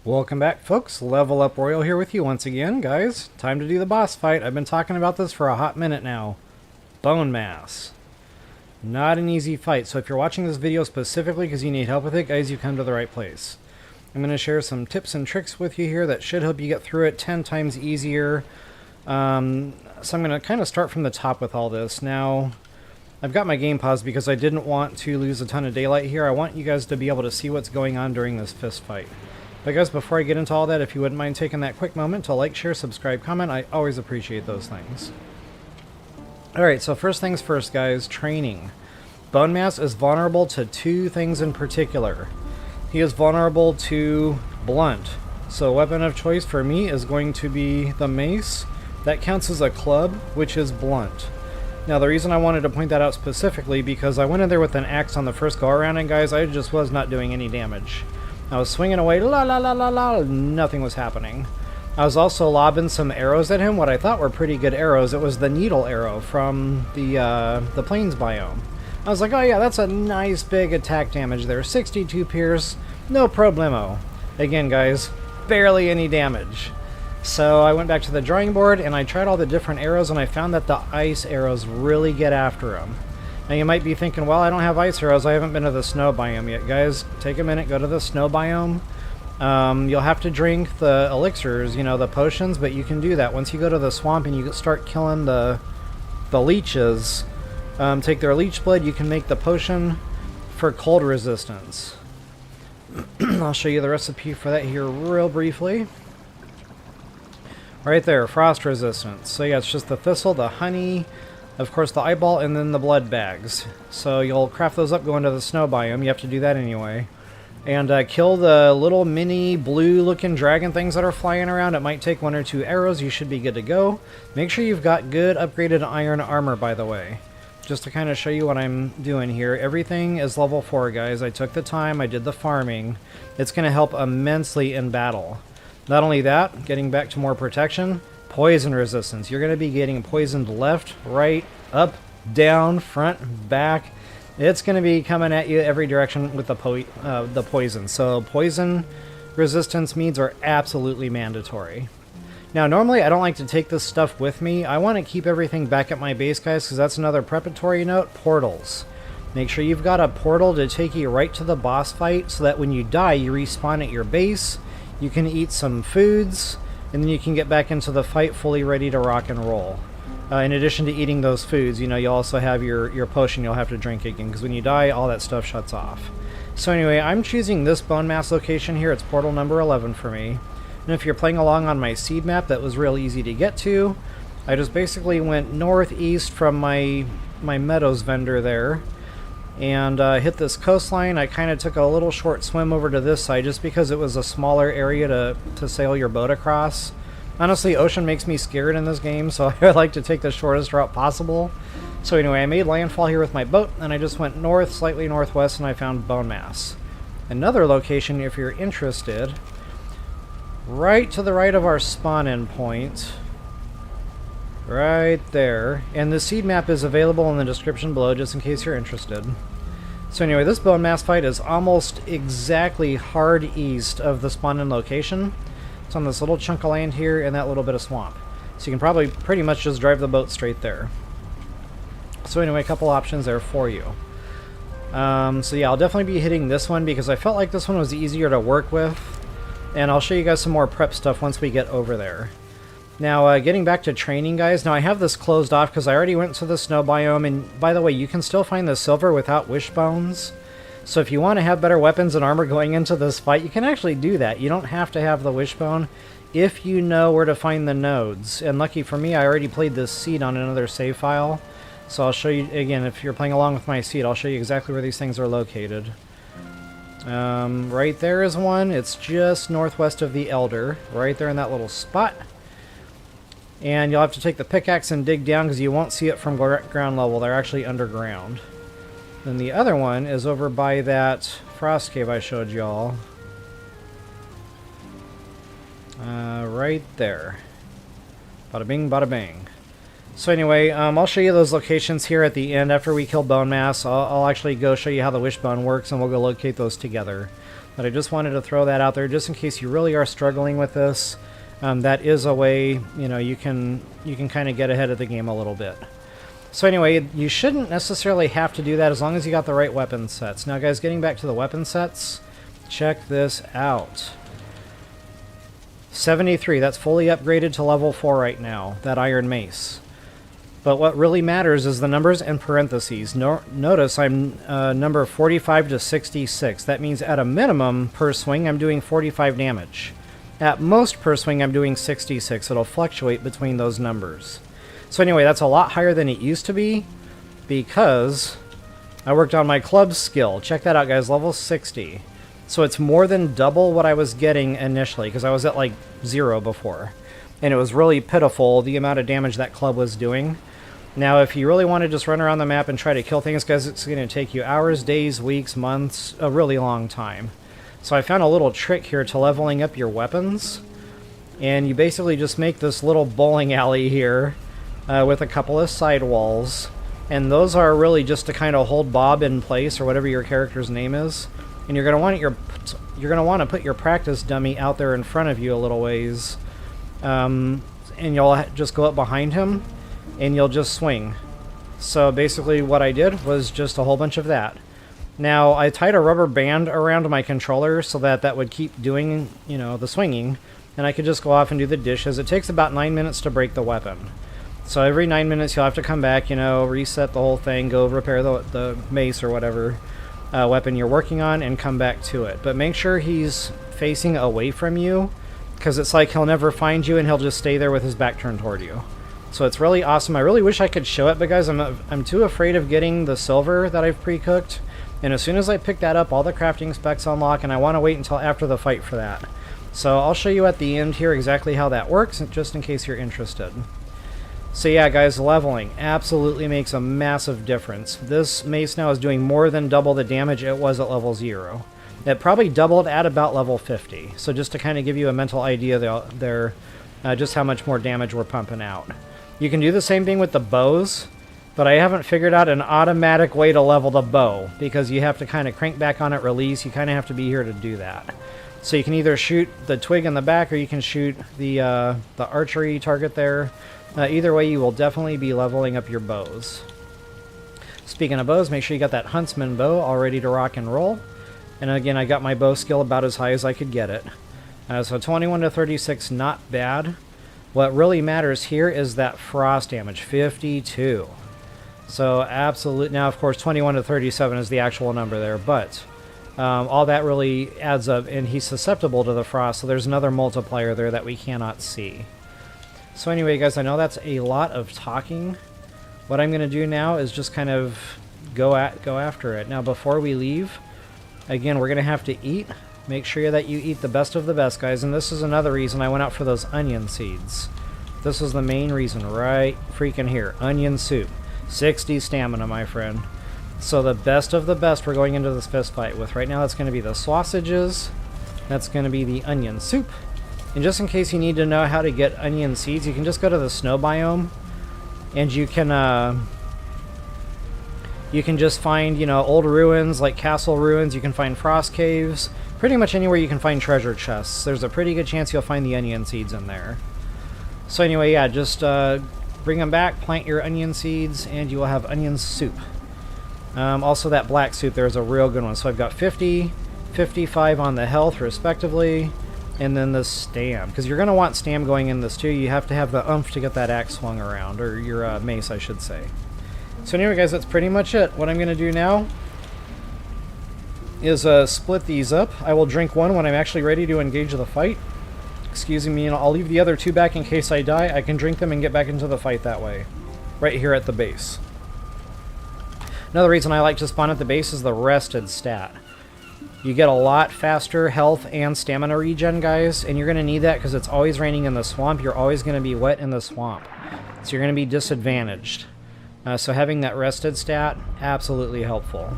Welcome back, folks. Level Up Royal here with you once again, guys. Time to do the boss fight. I've been talking about this for a hot minute now. Bonemass. Not an easy fight, so if you're watching this video specifically because you need help with it, guys, you've come to the right place. I'm going to share some tips and tricks with you here that should help you get through it 10 times easier. So I'm going to kind of start from the top with all this. Now, I've got my game paused because I didn't want to lose a ton of daylight here. I want you guys to be able to see what's going on during this fist fight. But guys, before I get into all that, if you wouldn't mind taking that quick moment to like, share, subscribe, comment, I always appreciate those things. Alright, so first things first, guys, training. Bonemass is vulnerable to two things in particular. He is vulnerable to blunt. So weapon of choice for me is going to be the mace. That counts as a club, which is blunt. Now the reason I wanted to point that out specifically, because I went in there with an axe on the first go around, and guys, I just was not doing any damage. I was swinging away, la la la la la, nothing was happening. I was also lobbing some arrows at him, what I thought were pretty good arrows. It was the needle arrow from the plains biome. I was like, oh yeah, that's a nice big attack damage there. 62 pierce, no problemo. Again, guys, barely any damage. So I went back to the drawing board and I tried all the different arrows, and I found that the ice arrows really get after him. Now you might be thinking, well, I don't have ice arrows, I haven't been to the snow biome yet. Guys, take a minute, go to the snow biome. You'll have to drink the elixirs, you know, the potions, but you can do that. Once you go to the swamp and you start killing the leeches, take their leech blood, you can make the potion for cold resistance. I'll show you the recipe for that here real briefly. Right there, frost resistance. So yeah, it's just the thistle, the honey, of course the eyeball, and then the blood bags. So you'll craft those up going to the snow biome. You have to do that anyway. And kill the little mini blue looking dragon things that are flying around. It might take 1 or 2 arrows. You should be good to go. Make sure you've got good upgraded iron armor, by the way. Just to kind of show you what I'm doing here. Everything is level 4, guys. I took the time. I did the farming. It's going to help immensely in battle. Not only that, getting back to more protection, poison resistance. You're going to be getting poisoned left, right, up, down, front, back. It's going to be coming at you every direction with the poison. So poison resistance meads are absolutely mandatory. Now normally I don't like to take this stuff with me. I want to keep everything back at my base, guys, because that's another preparatory note. Portals. Make sure you've got a portal to take you right to the boss fight so that when you die you respawn at your base. You can eat some foods, and then you can get back into the fight fully ready to rock and roll. In addition to eating those foods, you know, you'll also have your potion you'll have to drink again, because when you die, all that stuff shuts off. So anyway, I'm choosing this Bonemass location here. It's portal number 11 for me. And if you're playing along on my seed map, that was real easy to get to. I just basically went northeast from my meadows vendor there, and hit this coastline. I kind of took a little short swim over to this side just because it was a smaller area to sail your boat across. Honestly, ocean makes me scared in this game, so I like to take the shortest route possible. So anyway, I made landfall here with my boat, and I just went north, slightly northwest, and I found Bonemass. Another location, if you're interested, right to the right of our spawn-in point. Right there. And the seed map is available in the description below just in case you're interested. So anyway, this Bonemass fight is almost exactly hard east of the spawn-in location. It's on this little chunk of land here and that little bit of swamp. So you can probably pretty much just drive the boat straight there. So anyway, a couple options there for you. So yeah, I'll definitely be hitting this one because I felt like this one was easier to work with. And I'll show you guys some more prep stuff once we get over there. Now, getting back to training, guys. Now, I have this closed off because I already went to the snow biome. And by the way, you can still find the silver without wishbones. So if you want to have better weapons and armor going into this fight, you can actually do that. You don't have to have the wishbone if you know where to find the nodes. And lucky for me, I already played this seed on another save file. So I'll show you, again, if you're playing along with my seed, I'll show you exactly where these things are located. Right there is one. It's just northwest of the Elder. Right there in that little spot. And you'll have to take the pickaxe and dig down because you won't see it from ground level. They're actually underground. Then the other one is over by that frost cave I showed y'all. Right there. Bada bing, bada bang. So anyway, I'll show you those locations here at the end after we kill Bonemass. I'll actually go show you how the Wishbone works, and we'll go locate those together. But I just wanted to throw that out there just in case you really are struggling with this. That is a way, you know, you can kind of get ahead of the game a little bit. So anyway, you shouldn't necessarily have to do that as long as you got the right weapon sets. Now guys, getting back to the weapon sets, check this out. 73, that's fully upgraded to level 4 right now, that iron mace. But what really matters is the numbers in parentheses. Notice I'm number 45 to 66. That means at a minimum per swing I'm doing 45 damage. At most per swing I'm doing 66. It'll fluctuate between those numbers. So anyway, that's a lot higher than it used to be because I worked on my club skill. Check that out, guys, level 60. So it's more than double what I was getting initially because I was at like 0 before. And it was really pitiful the amount of damage that club was doing. Now, if you really want to just run around the map and try to kill things, guys, it's going to take you hours, days, weeks, months, a really long time. So I found a little trick here to leveling up your weapons. And you basically just make this little bowling alley here with a couple of side walls. And those are really just to kind of hold Bob in place or whatever your character's name is. And you're going to want to put your practice dummy out there in front of you a little ways. And you'll just go up behind him. And you'll just swing. So basically what I did was just a whole bunch of that. Now I tied a rubber band around my controller so that that would keep doing, you know, the swinging, and I could just go off and do the dishes. It takes about 9 minutes to break the weapon. So every 9 minutes you'll have to come back, you know, reset the whole thing, go repair the mace or whatever weapon you're working on, and come back to it. But make sure he's facing away from you, because it's like he'll never find you and he'll just stay there with his back turned toward you. So it's really awesome. I really wish I could show it, but guys, I'm too afraid of getting the silver that I've pre-cooked. And as soon as I pick that up, all the crafting specs unlock, and I want to wait until after the fight for that. So I'll show you at the end here exactly how that works, just in case you're interested. So yeah, guys, leveling absolutely makes a massive difference. This mace now is doing more than double the damage it was at level 0. It probably doubled at about level 50. So just to kind of give you a mental idea there, just how much more damage we're pumping out. You can do the same thing with the bows, but I haven't figured out an automatic way to level the bow because you have to kind of crank back on it, release. You kind of have to be here to do that. So you can either shoot the twig in the back or you can shoot the archery target there. Either way, you will definitely be leveling up your bows. Speaking of bows, make sure you got that huntsman bow all ready to rock and roll. And again, I got my bow skill about as high as I could get it. So 21 to 36, not bad. What really matters here is that frost damage, 52. So absolute. Now, of course, 21 to 37 is the actual number there, but all that really adds up, and he's susceptible to the frost, so there's another multiplier there that we cannot see. So anyway, guys, I know that's a lot of talking. What I'm going to do now is just kind of go after it. Now, before we leave, again, we're going to have to eat. Make sure that you eat the best of the best, guys. And this is another reason I went out for those onion seeds. This was the main reason right freaking here. Onion soup. 60 stamina, my friend. So the best of the best we're going into this fist fight with. Right now that's going to be the sausages. That's going to be the onion soup. And just in case you need to know how to get onion seeds, you can just go to the snow biome. And you can just find, you know, old ruins like castle ruins. You can find frost caves. Pretty much anywhere you can find treasure chests. There's a pretty good chance you'll find the onion seeds in there. So anyway, yeah, just bring them back, plant your onion seeds, and you will have onion soup. Also, that black soup there is a real good one. So I've got 50, 55 on the health, respectively, and then the stam. Because you're going to want stam going in this too. You have to have the oomph to get that axe swung around, or your mace, I should say. So anyway, guys, that's pretty much it. What I'm going to do now is split these up. I will drink one when I'm actually ready to engage the fight. Excuse me, and I'll leave the other two back in case I die. I can drink them and get back into the fight that way. Right here at the base. Another reason I like to spawn at the base is the rested stat. You get a lot faster health and stamina regen, guys, and you're going to need that because it's always raining in the swamp. You're always going to be wet in the swamp. So you're going to be disadvantaged. So having that rested stat, absolutely helpful.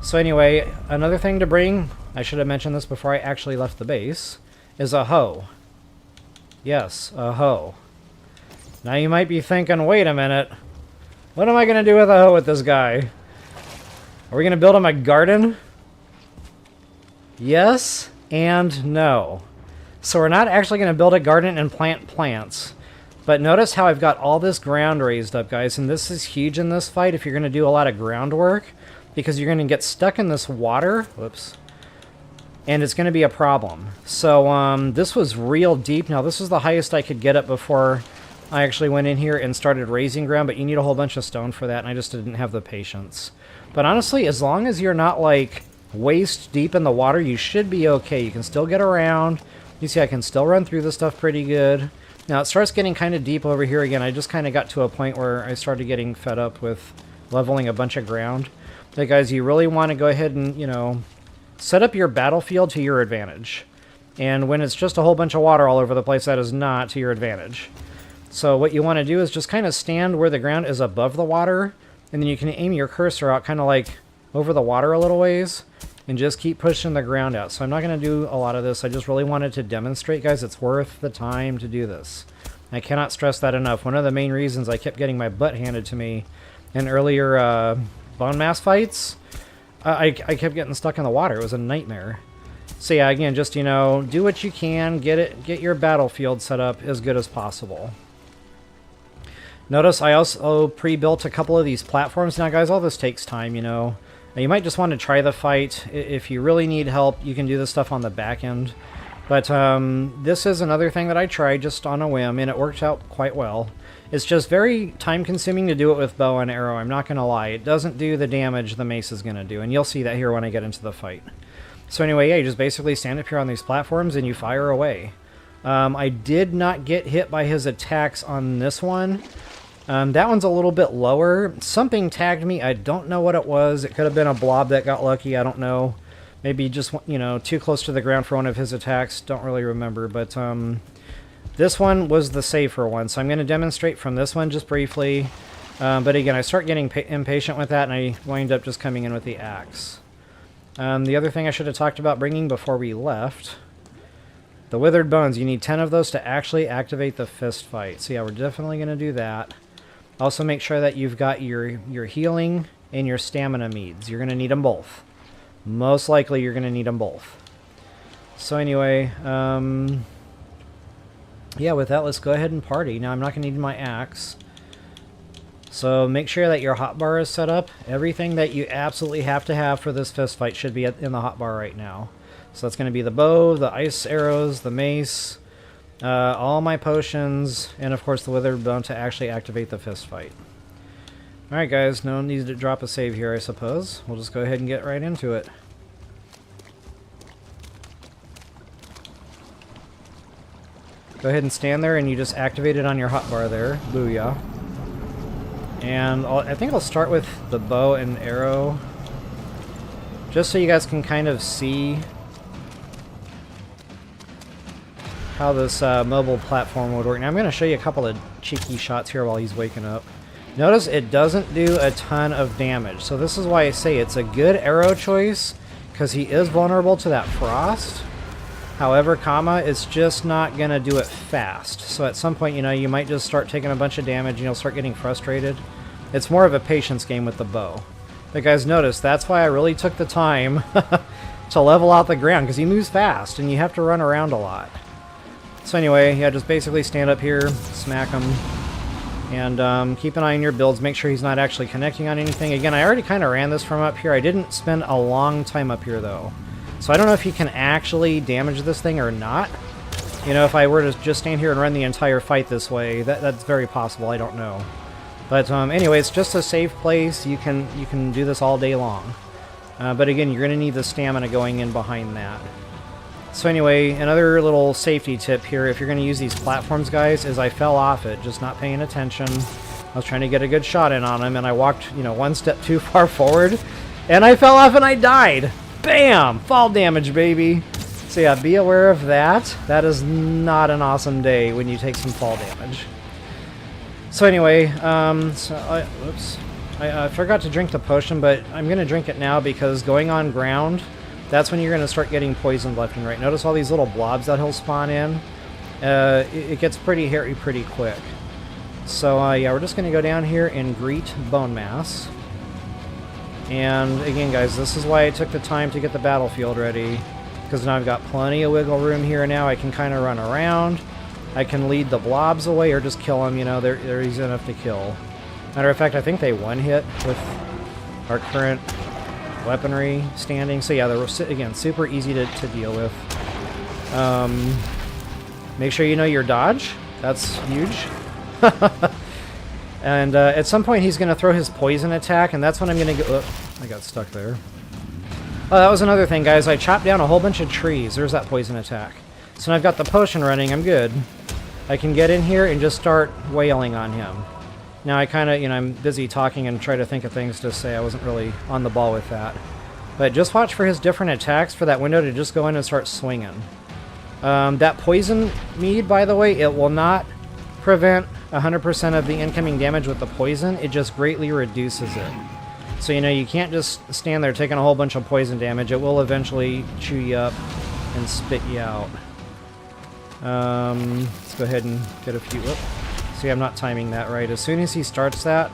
So anyway, another thing to bring, I should have mentioned this before I actually left the base, is a hoe. Yes, a hoe. Now you might be thinking, wait a minute, what am I going to do with a hoe with this guy? Are we going to build him a garden? Yes and no. So we're not actually going to build a garden and plant plants. But notice how I've got all this ground raised up, guys. And this is huge in this fight if you're going to do a lot of groundwork. Because you're going to get stuck in this water. Whoops. And it's going to be a problem. So this was real deep. Now this is the highest I could get up before I actually went in here and started raising ground. But you need a whole bunch of stone for that. And I just didn't have the patience. But honestly, as long as you're not like waist deep in the water, you should be okay. You can still get around. You see I can still run through this stuff pretty good. Now, it starts getting kind of deep over here again. I just kind of got to a point where I started getting fed up with leveling a bunch of ground. But guys, you really want to go ahead and, you know, set up your battlefield to your advantage. And when it's just a whole bunch of water all over the place, that is not to your advantage. So what you want to do is just kind of stand where the ground is above the water. And then you can aim your cursor out kind of like over the water a little ways. And just keep pushing the ground out. So I'm not going to do a lot of this. I just really wanted to demonstrate, guys, it's worth the time to do this. I cannot stress that enough. One of the main reasons I kept getting my butt handed to me in earlier Bonemass fights, I kept getting stuck in the water. It was a nightmare. So yeah, again, just, you know, do what you can. Get your battlefield set up as good as possible. Notice I also pre-built a couple of these platforms. Now, guys, all this takes time, you know. You might just want to try the fight. If you really need help, you can do this stuff on the back end. But this is another thing that I tried just on a whim, and it worked out quite well. It's just very time-consuming to do it with bow and arrow, I'm not going to lie. It doesn't do the damage the mace is going to do, and you'll see that here when I get into the fight. So anyway, yeah, you just basically stand up here on these platforms and you fire away. I did not get hit by his attacks on this one. That one's a little bit lower. Something tagged me. I don't know what it was. It could have been a blob that got lucky. I don't know. Maybe just, you know, too close to the ground for one of his attacks. Don't really remember. But this one was the safer one. So I'm going to demonstrate from this one just briefly. But again, I start getting impatient with that, and I wind up just coming in with the axe. The other thing I should have talked about bringing before we left, the withered bones. You need 10 of those to actually activate the fist fight. So yeah, we're definitely going to do that. Also make sure that you've got your healing and your stamina meads. You're going to need them both. Most likely you're going to need them both. So anyway, yeah, with that, let's go ahead and party. Now I'm not going to need my axe. So make sure that your hotbar is set up. Everything that you absolutely have to have for this fist fight should be in the hotbar right now. So that's going to be the bow, the ice arrows, the mace, all my potions, and of course the withered bone to actually activate the fist fight. Alright guys, no need to drop a save here, I suppose. We'll just go ahead and get right into it. Go ahead and stand there and you just activate it on your hotbar there. Booyah. And I think I'll start with the bow and arrow, just so you guys can kind of see how this mobile platform would work. Now I'm going to show you a couple of cheeky shots here while he's waking up. Notice it doesn't do a ton of damage, so this is why I say it's a good arrow choice, because he is vulnerable to that frost. However, it's just not going to do it fast. So at some point, you know, you might just start taking a bunch of damage and you'll start getting frustrated. It's more of a patience game with the bow. But guys, notice, that's why I really took the time to level out the ground, because he moves fast and you have to run around a lot. So anyway, yeah, just basically stand up here, smack him, and keep an eye on your builds. Make sure he's not actually connecting on anything. Again, I already kind of ran this from up here. I didn't spend a long time up here, though. So I don't know if he can actually damage this thing or not. You know, if I were to just stand here and run the entire fight this way, that's very possible. I don't know. But anyway, it's just a safe place. You can do this all day long. But again, you're going to need the stamina going in behind that. So anyway, another little safety tip here, if you're going to use these platforms, guys, is I fell off it, just not paying attention. I was trying to get a good shot in on him, and I walked, you know, one step too far forward, and I fell off and I died. Bam! Fall damage, baby. So yeah, be aware of that. That is not an awesome day when you take some fall damage. So anyway, whoops. I forgot to drink the potion, but I'm going to drink it now because going on ground, that's when you're going to start getting poisoned left and right. Notice all these little blobs that he'll spawn in. It gets pretty hairy pretty quick. So yeah, we're just going to go down here and greet Bonemass. And again, guys, this is why I took the time to get the battlefield ready. because now I've got plenty of wiggle room here now. I can kind of run around. I can lead the blobs away or just kill them, you know, they're easy enough to kill. Matter of fact, I think they one-hit with our current weaponry standing. So yeah, they're, again, super easy to deal with. Make sure you know your dodge. That's huge. And at some point he's going to throw his poison attack, and that's when I'm going to go... I got stuck there. Oh, that was another thing, guys. I chopped down a whole bunch of trees. There's that poison attack. So now I've got the potion running. I'm good. I can get in here and just start wailing on him. Now I kind of, you know, I'm busy talking and try to think of things to say. I wasn't really on the ball with that. But just watch for his different attacks for that window to just go in and start swinging. That poison mead, by the way, it will not prevent 100% of the incoming damage with the poison. It just greatly reduces it. So, you know, you can't just stand there taking a whole bunch of poison damage. It will eventually chew you up and spit you out. Let's go ahead and get a few... Whoop. See, I'm not timing that right. As soon as he starts that,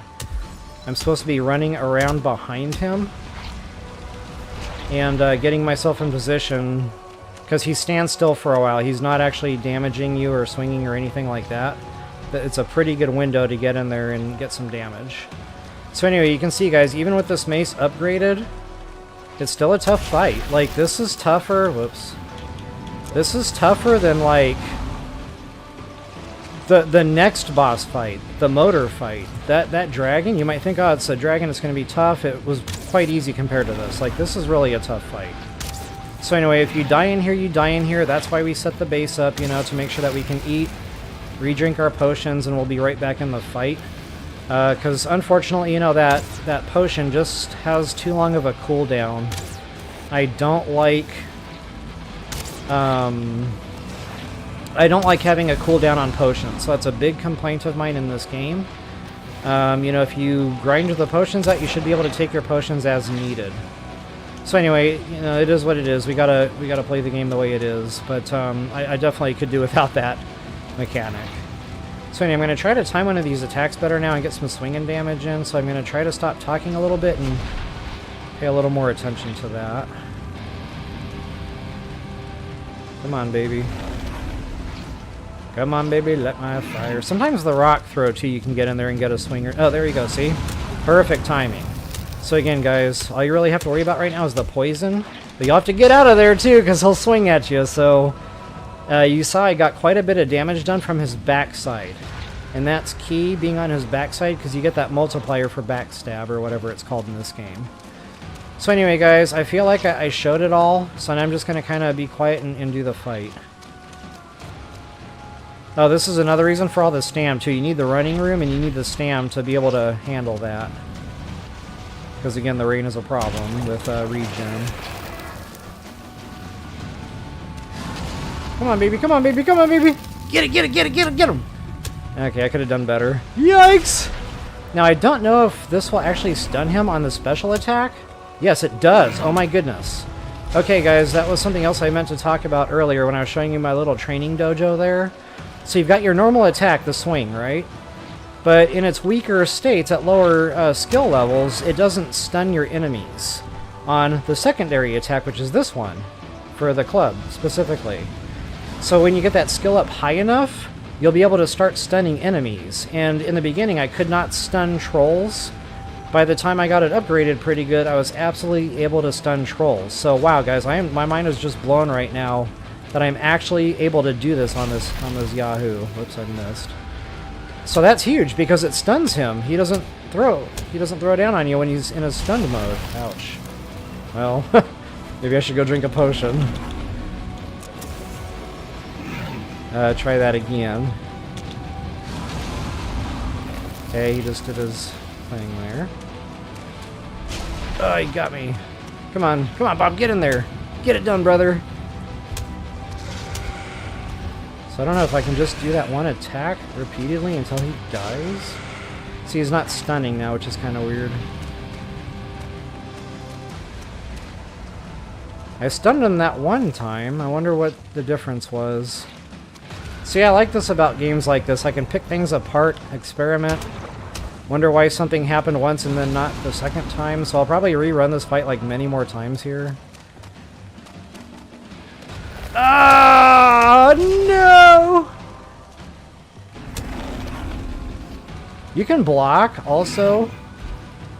I'm supposed to be running around behind him and getting myself in position, because he stands still for a while. He's not actually damaging you or swinging or anything like that. But it's a pretty good window to get in there and get some damage. So anyway, you can see, guys, even with this mace upgraded, it's still a tough fight. Like, this is tougher... Whoops. This is tougher than, like, the next boss fight, the motor fight. That dragon, you might think, oh, it's a dragon, it's going to be tough. It was quite easy compared to this. Like, this is really a tough fight. So anyway, if you die in here, you die in here. That's why we set the base up, you know, to make sure that we can eat, re-drink our potions, and we'll be right back in the fight. Because unfortunately, you know, that potion just has too long of a cooldown. I don't like having a cooldown on potions, so that's a big complaint of mine in this game. You know, if you grind the potions out, you should be able to take your potions as needed. So anyway, you know, it is what it is. We gotta play the game the way it is. But I definitely could do without that mechanic. So anyway, I'm going to try to time one of these attacks better now and get some swinging damage in. So I'm going to try to stop talking a little bit and pay a little more attention to that. Come on, baby. Come on, baby, let my fire. Sometimes the rock throw, too, you can get in there and get a swinger. Oh, there you go, see? Perfect timing. So again, guys, all you really have to worry about right now is the poison. But you'll have to get out of there, too, because he'll swing at you. So you saw I got quite a bit of damage done from his backside. And that's key, being on his backside, because you get that multiplier for backstab, or whatever it's called in this game. So anyway, guys, I feel like I showed it all, so now I'm just going to kind of be quiet and do the fight. Oh, this is another reason for all the stam, too. You need the running room, and you need the stam to be able to handle that. Because, again, the rain is a problem with regen. Come on, baby, come on, baby, come on, baby! Get it, get it, get it, get it, get him! Okay, I could have done better. Yikes! Now, I don't know if this will actually stun him on the special attack. Yes, it does. Oh, my goodness. Okay, guys, that was something else I meant to talk about earlier when I was showing you my little training dojo there. So you've got your normal attack, the swing, right? But in its weaker states, at lower skill levels, it doesn't stun your enemies. On the secondary attack, which is this one, for the club, specifically. So when you get that skill up high enough, you'll be able to start stunning enemies. And in the beginning, I could not stun trolls. By the time I got it upgraded pretty good, I was absolutely able to stun trolls. So wow, guys, my mind is just blown right now that I'm actually able to do this on this Yahoo. Whoops, I missed. So that's huge because it stuns him. He doesn't throw down on you when he's in a stunned mode. Ouch. Well, maybe I should go drink a potion. Try that again. Okay, he just did his thing there. Oh, he got me. Come on, Bob, get in there. Get it done, brother. So I don't know if I can just do that one attack repeatedly until he dies. See, he's not stunning now, which is kind of weird. I stunned him that one time. I wonder what the difference was. See, I like this about games like this. I can pick things apart, experiment, wonder why something happened once and then not the second time. So I'll probably rerun this fight like many more times here. Ah, no! You can block also.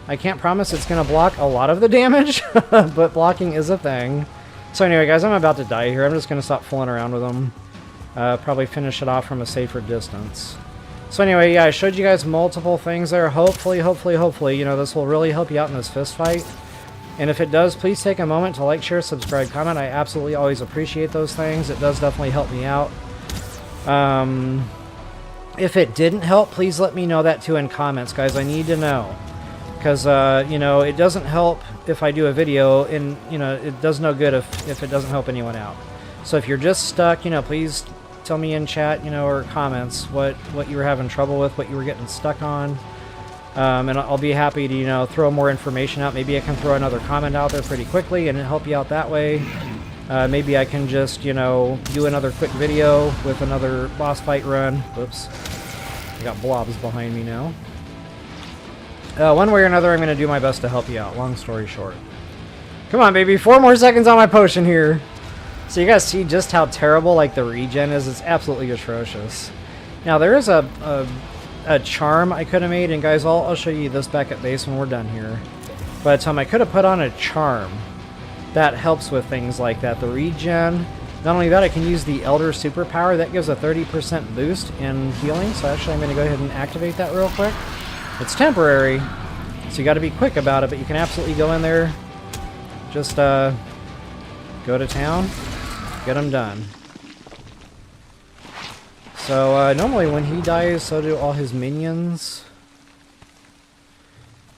I can't promise it's going to block a lot of the damage, but blocking is a thing. So anyway, guys, I'm about to die here. I'm just going to stop fooling around with them. Probably finish it off from a safer distance. So anyway, yeah, I showed you guys multiple things there. Hopefully, you know, this will really help you out in this fist fight. And if it does, please take a moment to like, share, subscribe, comment. I absolutely always appreciate those things. It does definitely help me out. If it didn't help, please let me know that too in comments, guys. I need to know. Because, you know, it doesn't help if I do a video, and, you know, it does no good if it doesn't help anyone out. So if you're just stuck, you know, please tell me in chat, you know, or comments what you were having trouble with, what you were getting stuck on. And I'll be happy to, you know, throw more information out. Maybe I can throw another comment out there pretty quickly and help you out that way. Maybe I can just, you know, do another quick video with another boss fight run. Whoops. I got blobs behind me now. One way or another, I'm going to do my best to help you out. Long story short. Come on, baby. 4 more seconds on my potion here. So you guys see just how terrible, like, the regen is. It's absolutely atrocious. Now, there is a charm I could have made, and guys, I'll show you this back at base when we're done here. But I could have put on a charm that helps with things like that. The regen. Not only that, I can use the Elder Superpower. That gives a 30% boost in healing. So actually, I'm going to go ahead and activate that real quick. It's temporary, so you got to be quick about it, but you can absolutely go in there, just go to town, get them done. So normally when he dies, so do all his minions.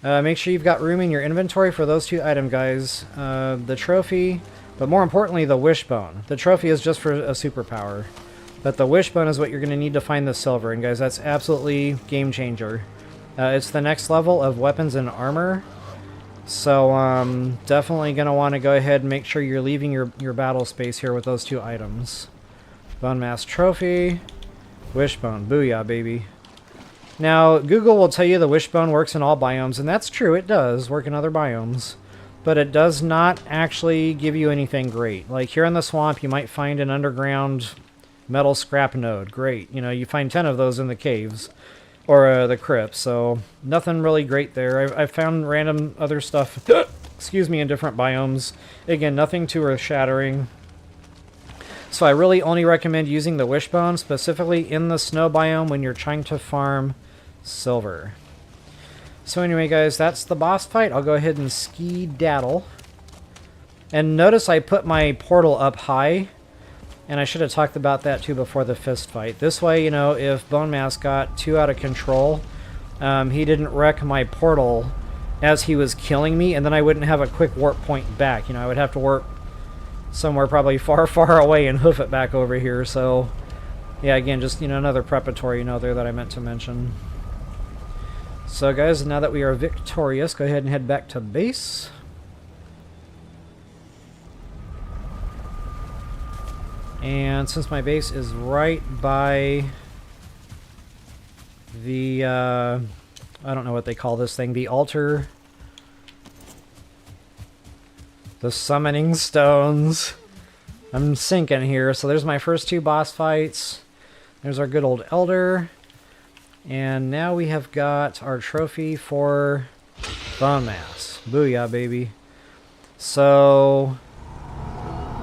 Make sure you've got room in your inventory for those 2 items, guys. The trophy, but more importantly, the Wishbone. The trophy is just for a superpower, but the Wishbone is what you're going to need to find the silver, and guys, that's absolutely game changer. It's the next level of weapons and armor. So definitely going to want to go ahead and make sure you're leaving your battle space here with those 2 items. Bonemass trophy. Wishbone. Booyah, baby. Now, Google will tell you the Wishbone works in all biomes, and that's true. It does work in other biomes. But it does not actually give you anything great. Like here in the swamp, you might find an underground metal scrap node. Great. You know, you find 10 of those in the caves. Or the crypts, so nothing really great there. I've found random other stuff, excuse me, in different biomes. Again, nothing too earth-shattering. So I really only recommend using the Wishbone, specifically in the snow biome when you're trying to farm silver. So anyway, guys, that's the boss fight. I'll go ahead and ski-daddle. And notice I put my portal up high. And I should have talked about that too before the fist fight. This way, you know, if Bonemass got too out of control, he didn't wreck my portal as he was killing me, and then I wouldn't have a quick warp point back. You know, I would have to warp somewhere probably far, far away and hoof it back over here. So, yeah, again, just, you know, another preparatory, you know, there that I meant to mention. So, guys, now that we are victorious, go ahead and head back to base. And since my base is right by the, I don't know what they call this thing, the altar, the summoning stones, I'm sinking here. So there's my first 2 boss fights. There's our good old Elder. And now we have got our trophy for Bonemass. Booyah, baby. So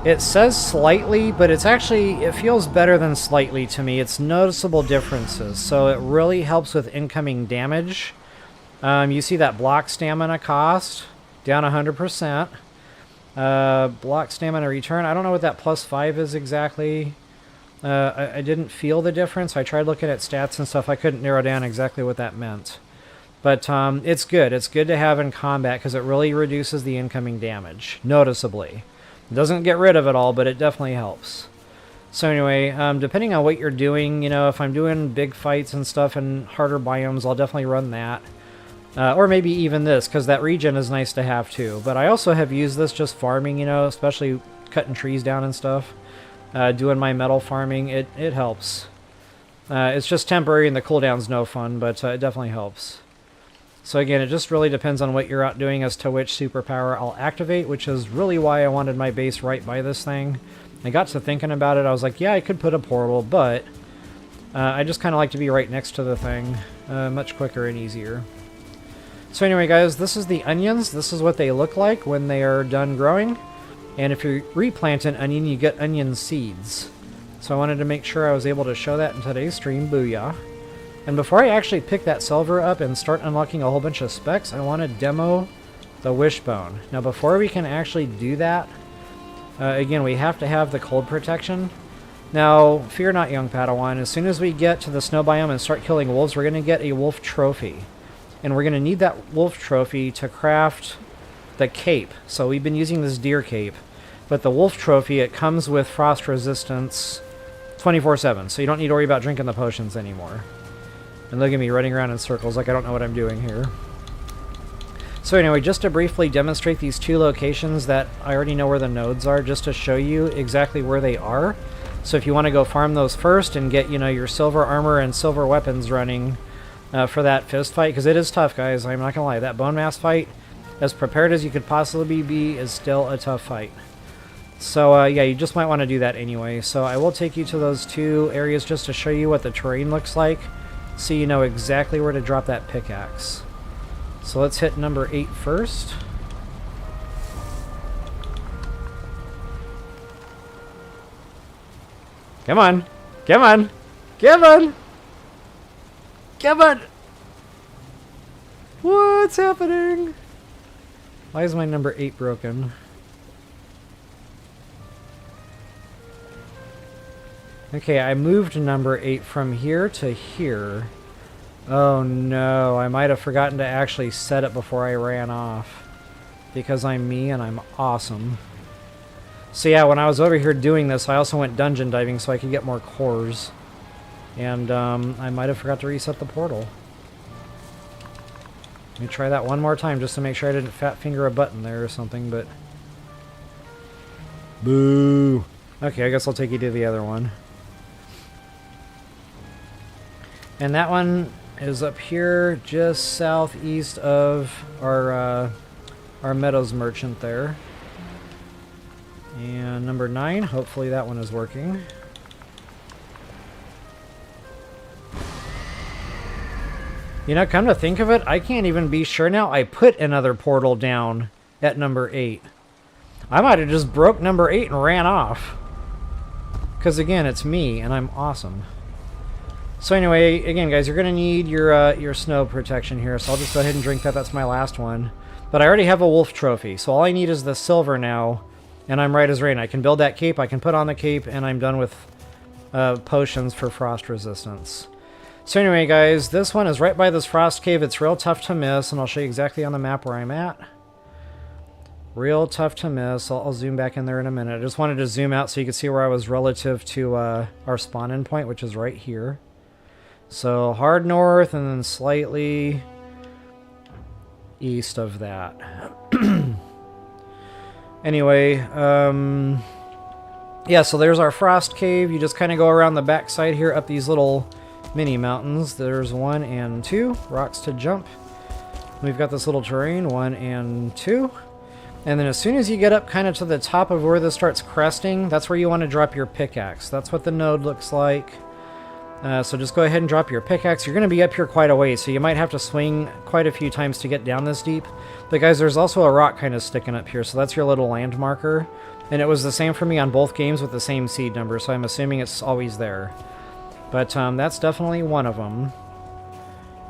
it says slightly, but it's actually, it feels better than slightly to me. It's noticeable differences, so it really helps with incoming damage. You see that block stamina cost down 100%. Block stamina return, I don't know what that +5 is exactly. I didn't feel the difference. I tried looking at stats and stuff. I couldn't narrow down exactly what that meant. But it's good. It's good to have in combat because it really reduces the incoming damage noticeably. It doesn't get rid of it all, but it definitely helps. So anyway, depending on what you're doing, you know, if I'm doing big fights and stuff in harder biomes, I'll definitely run that. Or maybe even this, because that regen is nice to have too. But I also have used this just farming, you know, especially cutting trees down and stuff. Doing my metal farming, it helps. It's just temporary and the cooldown's no fun, but it definitely helps. So again, it just really depends on what you're out doing as to which superpower I'll activate, which is really why I wanted my base right by this thing. I got to thinking about it. I was like, yeah, I could put a portal, but I just kind of like to be right next to the thing. Much quicker and easier. So anyway, guys, this is the onions. This is what they look like when they are done growing. And if you replant an onion, you get onion seeds. So I wanted to make sure I was able to show that in today's stream. Booyah. And before I actually pick that silver up and start unlocking a whole bunch of specs, I want to demo the Wishbone. Now, before we can actually do that, again, we have to have the cold protection. Now, fear not, young Padawan. As soon as we get to the snow biome and start killing wolves, we're going to get a wolf trophy. And we're going to need that wolf trophy to craft the cape. So we've been using this deer cape. But the wolf trophy, it comes with frost resistance 24/7. So you don't need to worry about drinking the potions anymore. And look at me running around in circles like I don't know what I'm doing here. So anyway, just to briefly demonstrate these two locations that I already know where the nodes are, just to show you exactly where they are. So if you want to go farm those first and get, you know, your silver armor and silver weapons running for that fist fight, because it is tough, guys. I'm not going to lie. That Bonemass fight, as prepared as you could possibly be, is still a tough fight. So yeah, you just might want to do that anyway. So I will take you to those two areas just to show you what the terrain looks like, so you know exactly where to drop that pickaxe. So let's hit number 8 first. Come on. Come on. Come on. Come on. What's happening? Why is my number 8 broken? Okay, I moved number 8 from here to here. Oh no, I might have forgotten to actually set it before I ran off. Because I'm me and I'm awesome. So yeah, when I was over here doing this, I also went dungeon diving so I could get more cores. And I might have forgot to reset the portal. Let me try that one more time just to make sure I didn't fat finger a button there or something, but... Boo! Okay, I guess I'll take you to the other one. And that one is up here just southeast of our Meadows merchant there. And number 9, hopefully that one is working. You know, come to think of it, I can't even be sure now. I put another portal down at number 8. I might have just broke number 8 and ran off. Because again, it's me and I'm awesome. So anyway, again, guys, you're going to need your snow protection here. So I'll just go ahead and drink that. That's my last one. But I already have a wolf trophy. So all I need is the silver now. And I'm right as rain. I can build that cape. I can put on the cape. And I'm done with potions for frost resistance. So anyway, guys, this one is right by this frost cave. It's real tough to miss. And I'll show you exactly on the map where I'm at. Real tough to miss. I'll zoom back in there in a minute. I just wanted to zoom out so you could see where I was relative to our spawn-in point, which is right here. So hard north and then slightly east of that. Anyway, yeah, so there's our frost cave. You just kind of go around the backside here up these little mini mountains. There's 1 and 2 rocks to jump. We've got this little terrain, 1 and 2. And then as soon as you get up kind of to the top of where this starts cresting, that's where you want to drop your pickaxe. That's what the node looks like. So just go ahead and drop your pickaxe. You're going to be up here quite a ways, so you might have to swing quite a few times to get down this deep. But guys, there's also a rock kind of sticking up here, so that's your little land marker. And it was the same for me on both games with the same seed number, so I'm assuming it's always there. But that's definitely one of them.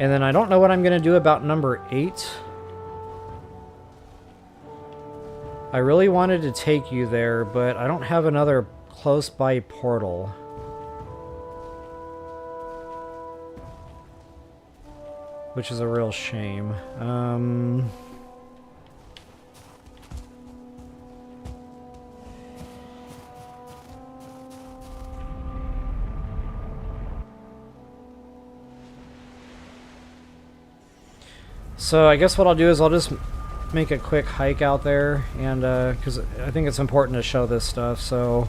And then I don't know what I'm going to do about number 8. I really wanted to take you there, but I don't have another close-by portal. Which is a real shame. So I guess what I'll do is I'll just make a quick hike out there, and because I think it's important to show this stuff, so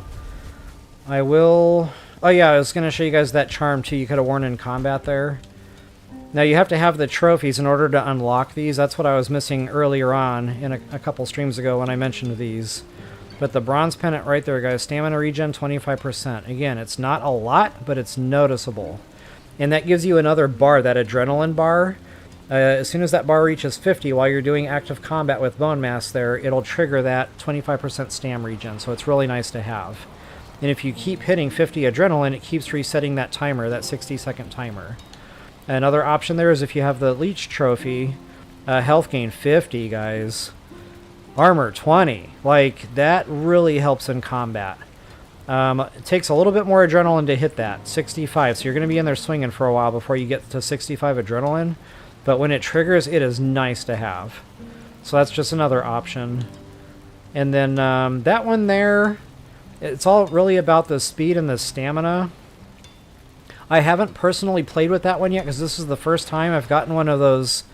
I will... Oh yeah, I was going to show you guys that charm too you could have worn in combat there. Now you have to have the trophies in order to unlock these. That's what I was missing earlier on in a couple streams ago when I mentioned these. But the bronze pennant right there, guys, stamina regen 25%. Again, it's not a lot, but it's noticeable. And that gives you another bar, that adrenaline bar. As soon as that bar reaches 50 while you're doing active combat with Bonemass there, it'll trigger that 25% stam regen, so it's really nice to have. And if you keep hitting 50 adrenaline, it keeps resetting that timer, that 60-second timer. Another option there is if you have the Leech Trophy, health gain 50, guys. Armor 20. Like, that really helps in combat. It takes a little bit more adrenaline to hit that, 65. So you're going to be in there swinging for a while before you get to 65 adrenaline. But when it triggers, it is nice to have. So that's just another option. And then that one there, it's all really about the speed and the stamina. I haven't personally played with that one yet because this is the first time I've gotten one of those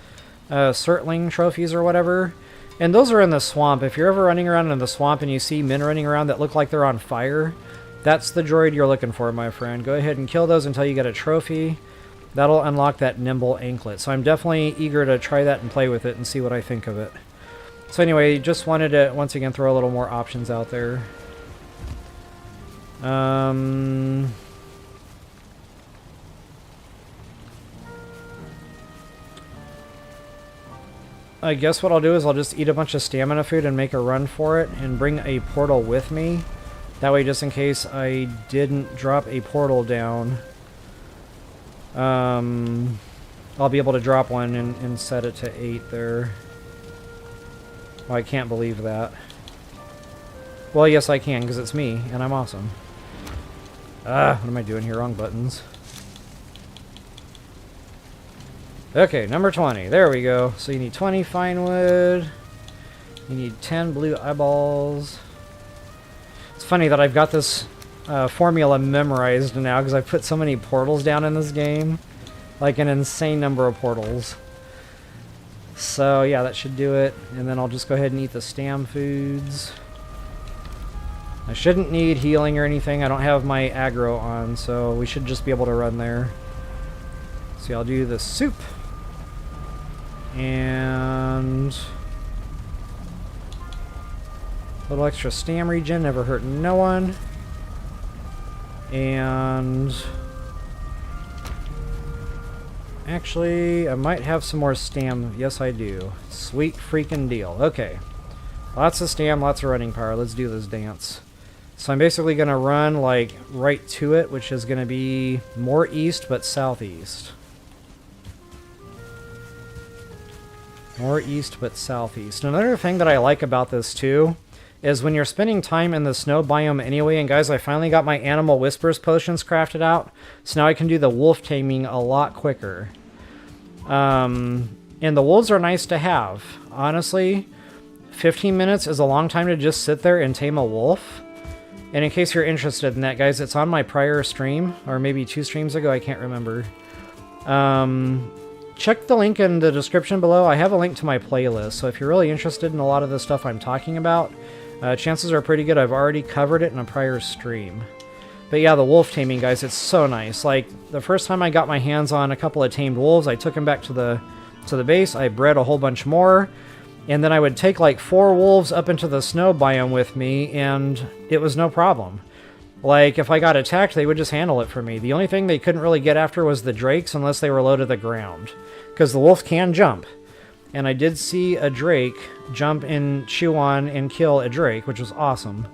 Surtling trophies or whatever. And those are in the swamp. If you're ever running around in the swamp and you see men running around that look like they're on fire, that's the droid you're looking for, my friend. Go ahead and kill those until you get a trophy. That'll unlock that nimble anklet. So I'm definitely eager to try that and play with it and see what I think of it. So anyway, just wanted to, once again, throw a little more options out there. I guess what I'll do is I'll just eat a bunch of stamina food and make a run for it and bring a portal with me. That way, just in case I didn't drop a portal down, I'll be able to drop one and set it to 8 there. Oh, I can't believe that. Well, yes I can, because it's me, and I'm awesome. What am I doing here? Wrong buttons. Okay, number 20. There we go. So you need 20 fine wood. You need 10 blue eyeballs. It's funny that I've got this formula memorized now because I've put so many portals down in this game. Like an insane number of portals. So yeah, that should do it. And then I'll just go ahead and eat the stam foods. I shouldn't need healing or anything. I don't have my aggro on, so we should just be able to run there. So I'll do the soup. And a little extra stam regen, never hurt no one. And actually, I might have some more stam. Yes, I do. Sweet freaking deal. Okay. Lots of stam, lots of running power. Let's do this dance. So I'm basically going to run like right to it, which is going to be more east but southeast. More east but southeast. Another thing that I like about this too is when you're spending time in the snow biome anyway, and guys, I finally got my Animal Whispers potions crafted out, so now I can do the wolf taming a lot quicker. And the wolves are nice to have. Honestly, 15 minutes is a long time to just sit there and tame a wolf. And in case you're interested in that, guys, it's on my prior stream, or maybe 2 streams ago, I can't remember. Check the link in the description below. I have a link to my playlist, so if you're really interested in a lot of the stuff I'm talking about, chances are pretty good I've already covered it in a prior stream. But yeah, the wolf taming, guys, it's so nice. Like, the first time I got my hands on a couple of tamed wolves, I took them back to the base, I bred a whole bunch more, and then I would take like 4 wolves up into the snow biome with me, and it was no problem. Like, if I got attacked, they would just handle it for me. The only thing they couldn't really get after was the drakes unless they were low to the ground. Because the wolf can jump. And I did see a drake jump and chew on and kill a drake, which was awesome.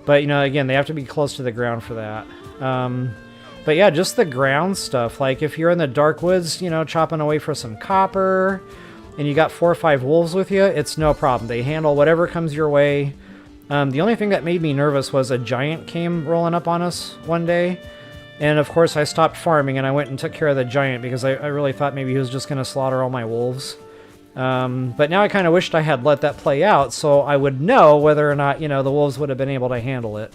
But, you know, again, they have to be close to the ground for that. But yeah, just the ground stuff. Like, if you're in the dark woods, you know, chopping away for some copper, and you got 4 or 5 wolves with you, it's no problem. They handle whatever comes your way. The only thing that made me nervous was a giant came rolling up on us one day. And of course I stopped farming and I went and took care of the giant because I really thought maybe he was just going to slaughter all my wolves. But now I kind of wished I had let that play out so I would know whether or not, you know, the wolves would have been able to handle it.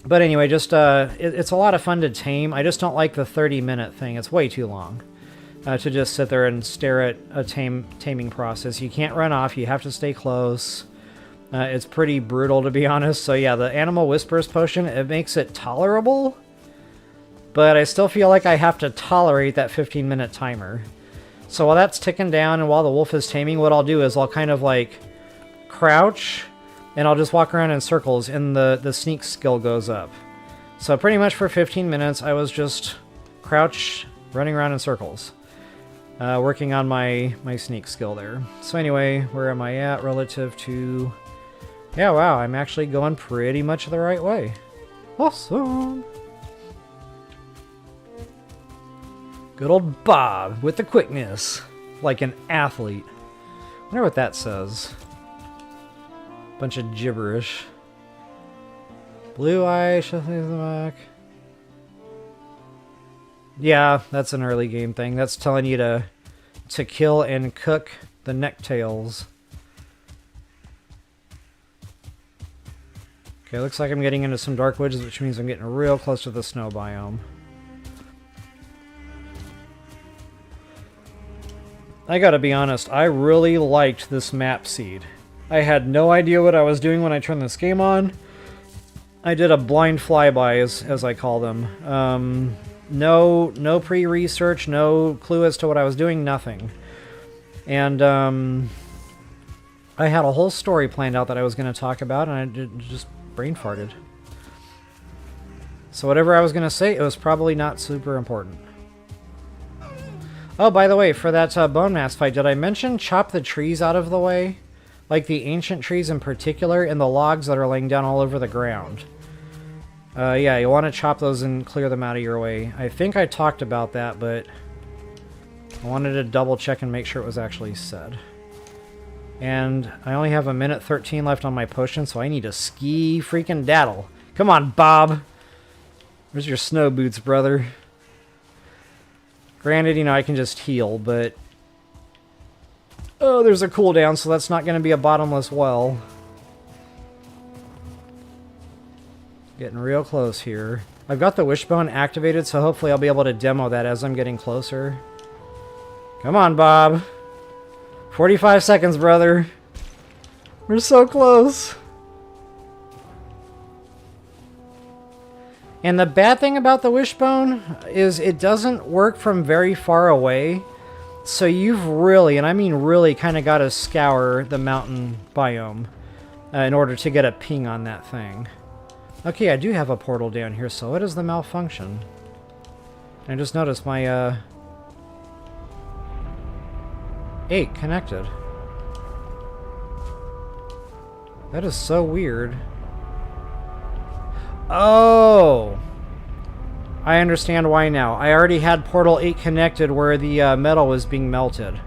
But anyway, just it's a lot of fun to tame. I just don't like the 30-minute thing. It's way too long to just sit there and stare at a taming process. You can't run off. You have to stay close. It's pretty brutal, to be honest. So yeah, the Animal Whispers potion, it makes it tolerable. But I still feel like I have to tolerate that 15-minute timer. So while that's ticking down and while the wolf is taming, what I'll do is I'll kind of like crouch and I'll just walk around in circles, and the sneak skill goes up. So pretty much for 15 minutes, I was just crouched, running around in circles, working on my sneak skill there. So anyway, where am I at relative to... Yeah, wow, I'm actually going pretty much the right way. Awesome! Good old Bob with the quickness, like an athlete. I wonder what that says. Bunch of gibberish. Blue eye, shuffling in the back. Yeah, that's an early game thing. That's telling you to kill and cook the necktails. Okay, looks like I'm getting into some dark woods, which means I'm getting real close to the snow biome. I gotta be honest, I really liked this map seed. I had no idea what I was doing when I turned this game on. I did a blind flyby, as I call them. No pre-research, no clue as to what I was doing, nothing. And I had a whole story planned out that I was going to talk about, and I just brain farted. So whatever I was going to say, it was probably not super important. Oh, by the way, for that Bonemass fight, did I mention chop the trees out of the way? Like the ancient trees in particular, and the logs that are laying down all over the ground. Yeah, you want to chop those and clear them out of your way. I think I talked about that, but I wanted to double check and make sure it was actually said. And I only have 1:13 left on my potion, so I need to ski freaking daddle. Come on, Bob! Where's your snow boots, brother? Granted, you know, I can just heal, but... Oh, there's a cooldown, so that's not going to be a bottomless well. Getting real close here. I've got the Wishbone activated, so hopefully I'll be able to demo that as I'm getting closer. Come on, Bob. 45 seconds, brother. We're so close. And the bad thing about the Wishbone is it doesn't work from very far away. So you've really, and I mean really, kind of got to scour the mountain biome in order to get a ping on that thing. Okay, I do have a portal down here, so what is the malfunction? I just noticed my, 8 connected. That is so weird. Oh! I understand why now. I already had Portal 8 connected where the metal was being melted.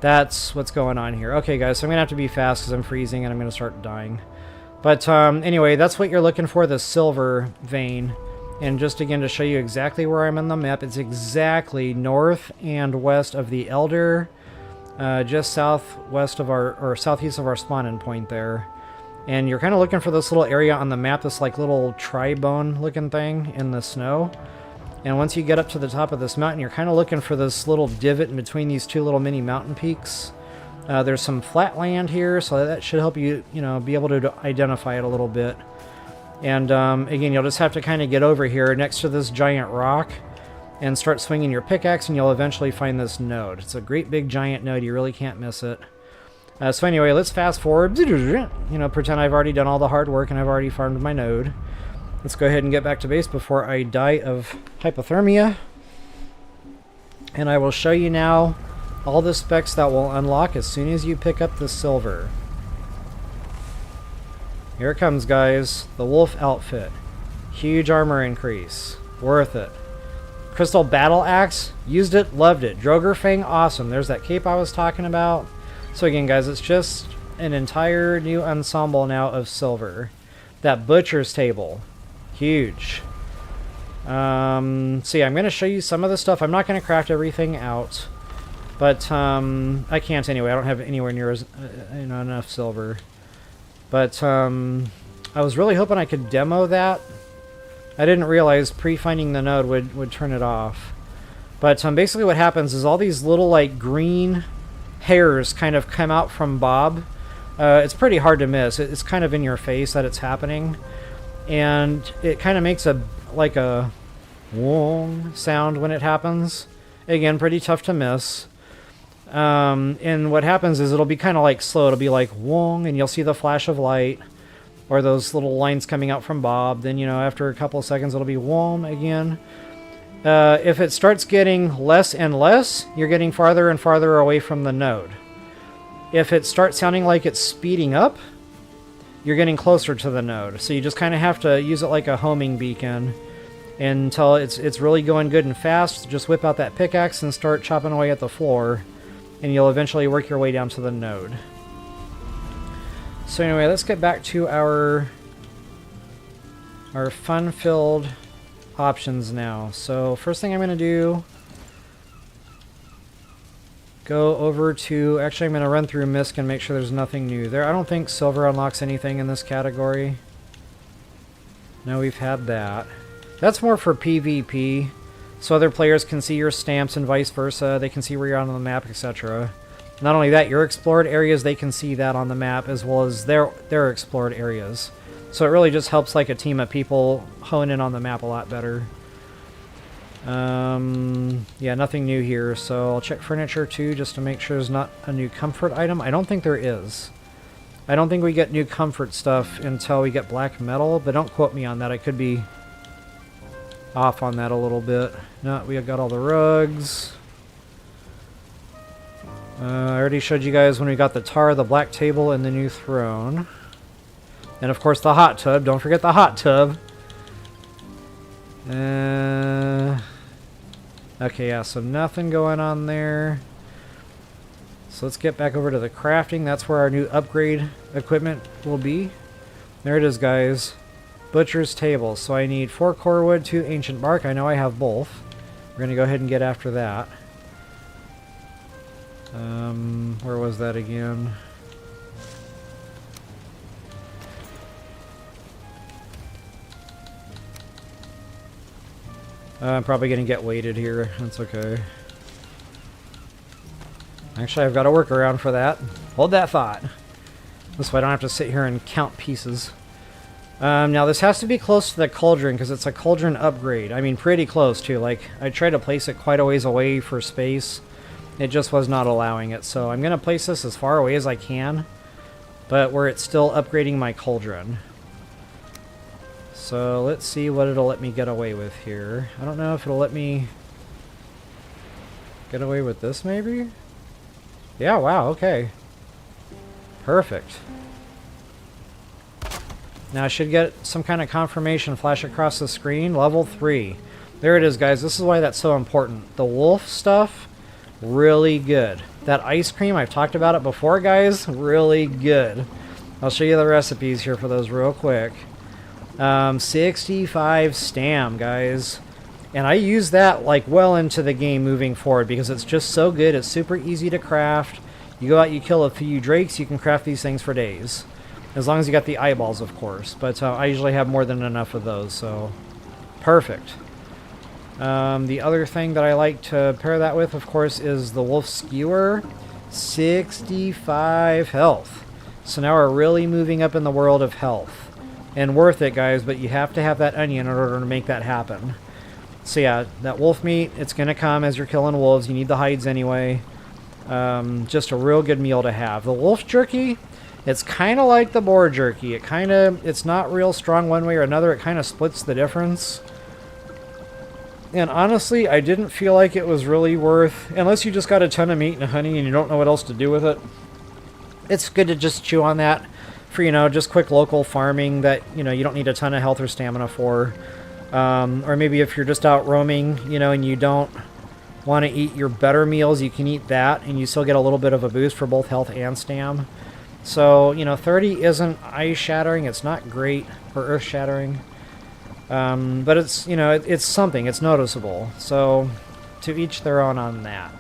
That's what's going on here. Okay, guys, so I'm going to have to be fast because I'm freezing and I'm going to start dying. But anyway, that's what you're looking for, the silver vein. And just again to show you exactly where I'm on the map, it's exactly north and west of the Elder, just southwest of our, or southeast of our spawn-in point there. And you're kind of looking for this little area on the map, this like little tri-bone looking thing in the snow. And once you get up to the top of this mountain, you're kind of looking for this little divot in between these two little mini mountain peaks. There's some flat land here, so that should help you, you know, be able to identify it a little bit. And again, you'll just have to kind of get over here next to this giant rock and start swinging your pickaxe, and you'll eventually find this node. It's a great big giant node. You really can't miss it. So anyway, let's fast forward. You know, pretend I've already done all the hard work and I've already farmed my node. Let's go ahead and get back to base before I die of hypothermia. And I will show you now all the specs that will unlock as soon as you pick up the silver. Here it comes, guys. The wolf outfit. Huge armor increase. Worth it. Crystal battle axe. Used it, loved it. Droger Fang, awesome. There's that cape I was talking about. So again, guys, it's just an entire new ensemble now of silver. That butcher's table. Huge. So yeah, I'm going to show you some of the stuff. I'm not going to craft everything out. But I can't anyway. I don't have anywhere near you know, enough silver. But I was really hoping I could demo that. I didn't realize pre-finding the node would turn it off. But basically what happens is all these little like green hairs kind of come out from Bob. It's pretty hard to miss. It's kind of in your face that it's happening. And it kind of makes like a wong sound when it happens. Again, pretty tough to miss. And what happens is it'll be kind of like slow. It'll be like wong, and you'll see the flash of light, or those little lines coming out from Bob. Then, you know, after a couple of seconds, it'll be wong again. If it starts getting less and less, you're getting farther and farther away from the node. If it starts sounding like it's speeding up, you're getting closer to the node. So you just kind of have to use it like a homing beacon until it's really going good and fast. Just whip out that pickaxe and start chopping away at the floor, and you'll eventually work your way down to the node. So anyway, let's get back to our fun-filled options now. So first thing I'm going to do, go over to, actually I'm going to run through Misk and make sure there's nothing new there. I don't think silver unlocks anything in this category. No, we've had that. That's more for PvP, so other players can see your stamps and vice versa. They can see where you're on the map, etc. Not only that, your explored areas, they can see that on the map as well as their explored areas. So it really just helps like a team of people hone in on the map a lot better. Yeah, nothing new here, so I'll check furniture too just to make sure there's not a new comfort item. I don't think there is. I don't think we get new comfort stuff until we get black metal, but don't quote me on that. I could be off on that a little bit. No, we got all the rugs. I already showed you guys when we got the tar, the black table, and the new throne. And of course the hot tub. Don't forget the hot tub. Okay, yeah, so nothing going on there. So let's get back over to the crafting. That's where our new upgrade equipment will be. There it is, guys. Butcher's table. So I need 4 core wood, 2 ancient bark. I know I have both. We're going to go ahead and get after that. Where was that again? I'm probably going to get weighted here. That's okay. Actually, I've got a workaround for that. Hold that thought. This way I don't have to sit here and count pieces. Now, this has to be close to the cauldron because it's a cauldron upgrade. I mean, pretty close, too. Like, I tried to place it quite a ways away for space. It just was not allowing it. So I'm going to place this as far away as I can, but where it's still upgrading my cauldron. So let's see what it'll let me get away with here. I don't know if it'll let me get away with this, maybe? Yeah, wow, okay. Perfect. Now I should get some kind of confirmation flash across the screen. Level 3. There it is, guys. This is why that's so important. The wolf stuff, really good. That ice cream, I've talked about it before, guys. Really good. I'll show you the recipes here for those real quick. 65 stam, guys. And I use that like well into the game moving forward because it's just so good. It's super easy to craft. You go out, you kill a few drakes, you can craft these things for days. As long as you got the eyeballs, of course. But I usually have more than enough of those, so perfect. The other thing that I like to pair that with, of course, is the wolf skewer. 65 health. So now we're really moving up in the world of health. And worth it, guys, but you have to have that onion in order to make that happen. So yeah, that wolf meat, it's going to come as you're killing wolves. You need the hides anyway. Just a real good meal to have. The wolf jerky, it's kind of like the boar jerky. It's not real strong one way or another. It kind of splits the difference. And honestly, I didn't feel like it was really worth, unless you just got a ton of meat and honey and you don't know what else to do with it. It's good to just chew on that for, you know, just quick local farming that, you know, you don't need a ton of health or stamina for. Or maybe if you're just out roaming, you know, and you don't want to eat your better meals, you can eat that and you still get a little bit of a boost for both health and stam. So, you know, 30 isn't eye-shattering. It's not great or earth-shattering. But it's, you know, it's something. It's noticeable. So, to each their own on that.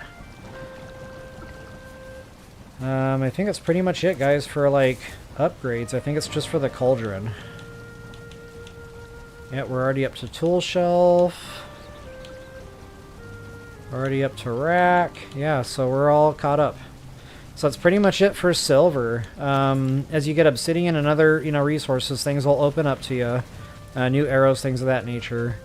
I think that's pretty much it, guys, for, like, upgrades. I think it's just for the cauldron. Yeah, we're already up to tool shelf. Already up to rack. Yeah, so we're all caught up. So that's pretty much it for silver. As you get obsidian and other, you know, resources, things will open up to you. New arrows, things of that nature.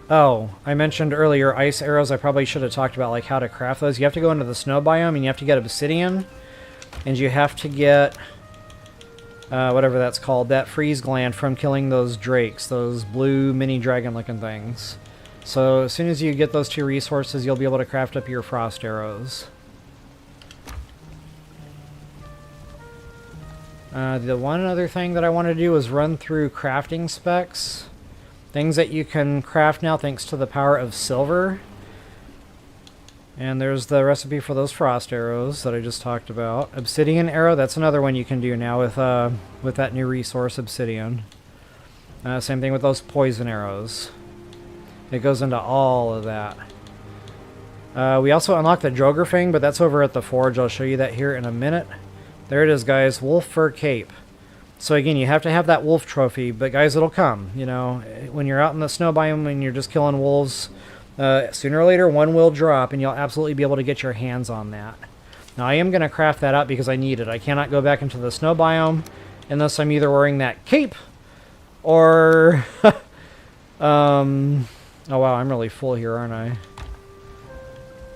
Oh, I mentioned earlier ice arrows. I probably should have talked about like how to craft those. You have to go into the snow biome and you have to get obsidian. And you have to get... whatever that's called, that freeze gland from killing those drakes, those blue mini dragon looking things. So as soon as you get those 2 resources, you'll be able to craft up your frost arrows. The one other thing that I want to do is run through crafting specs. Things that you can craft now thanks to the power of silver. And there's the recipe for those frost arrows that I just talked about. Obsidian arrow, that's another one you can do now with that new resource, obsidian. Same thing with those poison arrows. It goes into all of that. We also unlocked the Droger Fang, but that's over at the forge. I'll show you that here in a minute. There it is, guys. Wolf fur cape. So again, you have to have that wolf trophy, but guys, it'll come. You know, when you're out in the snow biome and you're just killing wolves... sooner or later, one will drop, and you'll absolutely be able to get your hands on that. Now, I am going to craft that up because I need it. I cannot go back into the snow biome unless I'm either wearing that cape or... oh, wow, I'm really full here, aren't I?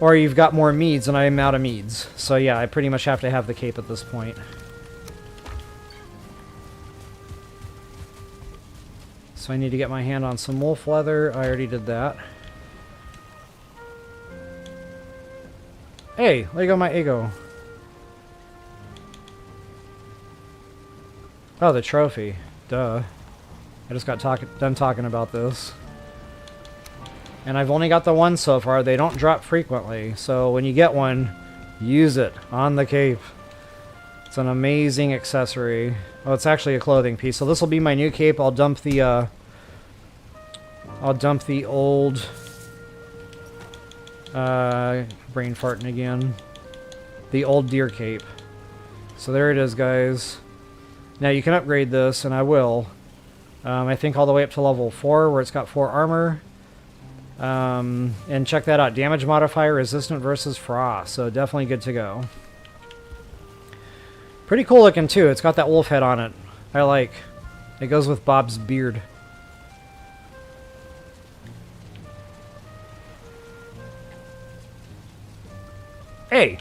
Or you've got more meads, and I'm out of meads. So, yeah, I pretty much have to have the cape at this point. So I need to get my hand on some wolf leather. I already did that. Hey, there you go, my ego. Oh, the trophy. Duh. I just got done talking about this. And I've only got the one so far. They don't drop frequently. So when you get one, use it on the cape. It's an amazing accessory. Oh, it's actually a clothing piece. So this will be my new cape. I'll dump the old... brain farting again. The old deer cape. So there it is, guys. Now you can upgrade this, and I will. I think all the way up to level 4, where it's got 4 armor. And check that out. Damage modifier, resistant versus frost. So definitely good to go. Pretty cool looking, too. It's got that wolf head on it. I like. It goes with Bob's beard. Hey!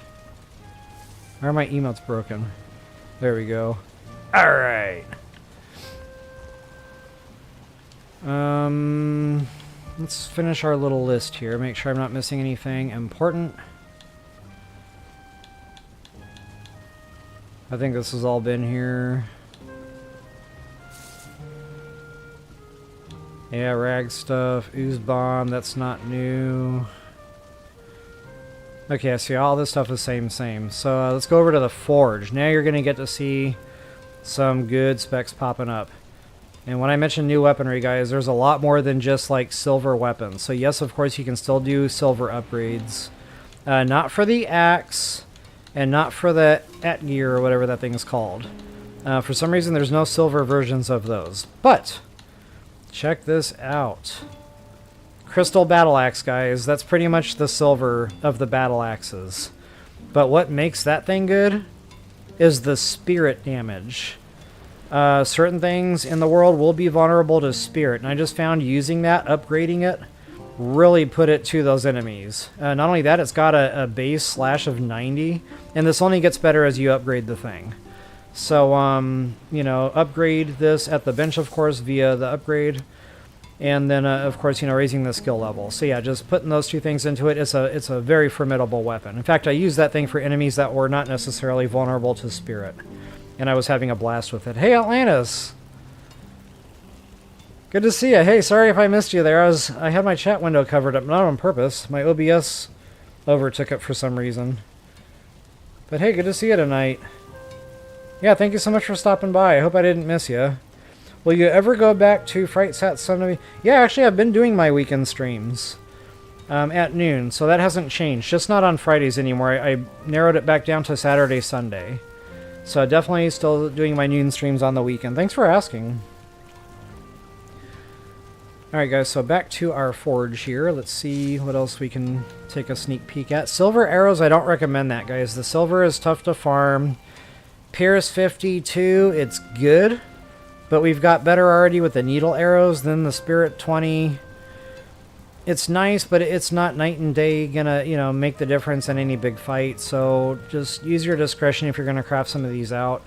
Why are my emotes broken? There we go. Alright! Let's finish our little list here. Make sure I'm not missing anything important. I think this has all been here. Yeah, rag stuff. Ooze bomb, that's not new. Okay, so all this stuff is same. So let's go over to the forge. Now you're going to get to see some good specs popping up. And when I mention new weaponry, guys, there's a lot more than just like silver weapons. So yes, of course, you can still do silver upgrades. Not for the axe and not for the gear or whatever that thing is called. For some reason, there's no silver versions of those. But check this out. Crystal battle axe, guys. That's pretty much the silver of the battle axes. But what makes that thing good is the spirit damage. Certain things in the world will be vulnerable to spirit, and I just found using that, upgrading it, really put it to those enemies. Not only that, it's got a base slash of 90, and this only gets better as you upgrade the thing. So, you know, upgrade this at the bench, of course, via the upgrade. And then, of course, you know, raising the skill level. So yeah, just putting those two things into it, it's a very formidable weapon. In fact, I used that thing for enemies that were not necessarily vulnerable to spirit. And I was having a blast with it. Hey, Atlantis! Good to see you. Hey, sorry if I missed you there. I had my chat window covered up, not on purpose. My OBS overtook it for some reason. But hey, good to see you tonight. Yeah, thank you so much for stopping by. I hope I didn't miss you. Will you ever go back to Fright Sat Sunday? Yeah, actually, I've been doing my weekend streams at noon, so that hasn't changed. Just not on Fridays anymore. I narrowed it back down to Saturday, Sunday. So definitely still doing my noon streams on the weekend. Thanks for asking. Alright, guys, so back to our forge here. Let's see what else we can take a sneak peek at. Silver arrows, I don't recommend that, guys. The silver is tough to farm. Pierce 52, it's good. But we've got better already with the needle arrows than the Spirit 20. It's nice, but it's not night and day gonna, you know, make the difference in any big fight. So just use your discretion if you're gonna craft some of these out.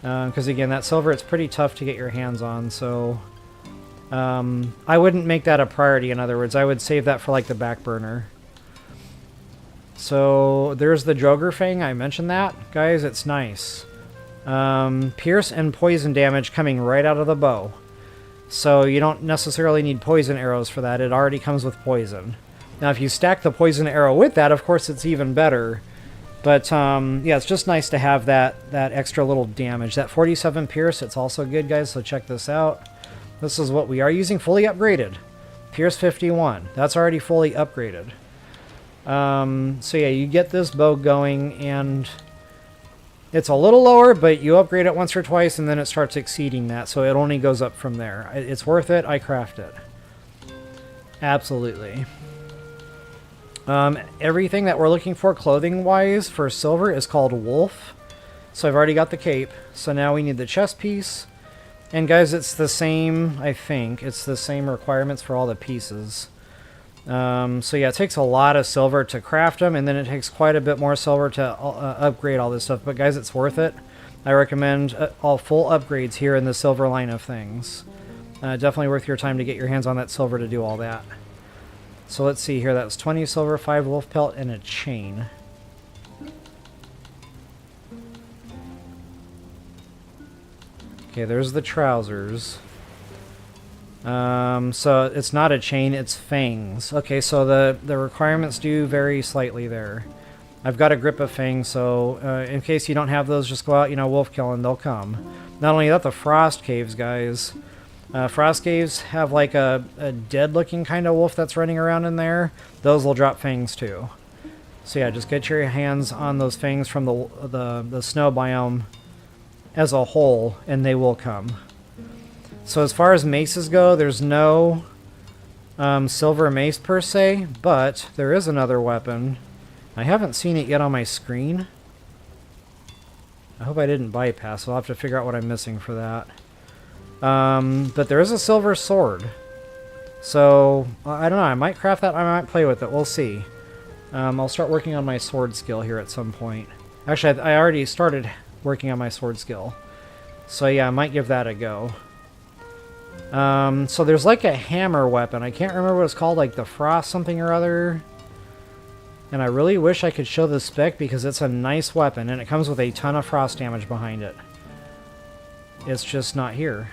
Because again, that silver, it's pretty tough to get your hands on. So I wouldn't make that a priority. In other words, I would save that for like the back burner. So there's the Droger Fang. I mentioned that, guys. It's nice. Pierce and poison damage coming right out of the bow. So you don't necessarily need poison arrows for that. It already comes with poison. Now, if you stack the poison arrow with that, of course, it's even better. But, yeah, it's just nice to have that extra little damage. That 47 Pierce, it's also good, guys, so check this out. This is what we are using, fully upgraded. Pierce 51. That's already fully upgraded. So, yeah, you get this bow going, and it's a little lower, but you upgrade it once or twice, and then it starts exceeding that, so it only goes up from there. It's worth it. I craft it. Absolutely. Everything that we're looking for clothing-wise for silver is called Wolf. So I've already got the cape. So now we need the chest piece. And guys, it's the same, I think. It's the same requirements for all the pieces. So yeah, it takes a lot of silver to craft them, and then it takes quite a bit more silver to upgrade all this stuff. But guys, it's worth it. I recommend all full upgrades here in the silver line of things. Definitely worth your time to get your hands on that silver to do all that. So let's see here. That's 20 silver, 5 wolf pelt, and a chain. Okay, there's the trousers. So it's not a chain, it's fangs. Okay, so the requirements do vary slightly there. I've got a grip of fangs, so in case you don't have those, just go out, you know, wolf killing, they'll come. Not only that, the frost caves, guys. Frost caves have like a dead-looking kind of wolf that's running around in there. Those will drop fangs too. So yeah, just get your hands on those fangs from the snow biome as a whole, and they will come. So as far as maces go, there's no silver mace per se, but there is another weapon. I haven't seen it yet on my screen. I hope I didn't bypass. I'll have to figure out what I'm missing for that. But there is a silver sword. So, I don't know. I might craft that. I might play with it. We'll see. I'll start working on my sword skill here at some point. Actually, I already started working on my sword skill. So yeah, I might give that a go. So there's like a hammer weapon. I can't remember what it's called, like the frost something or other. And I really wish I could show the spec because it's a nice weapon and it comes with a ton of frost damage behind it. It's just not here.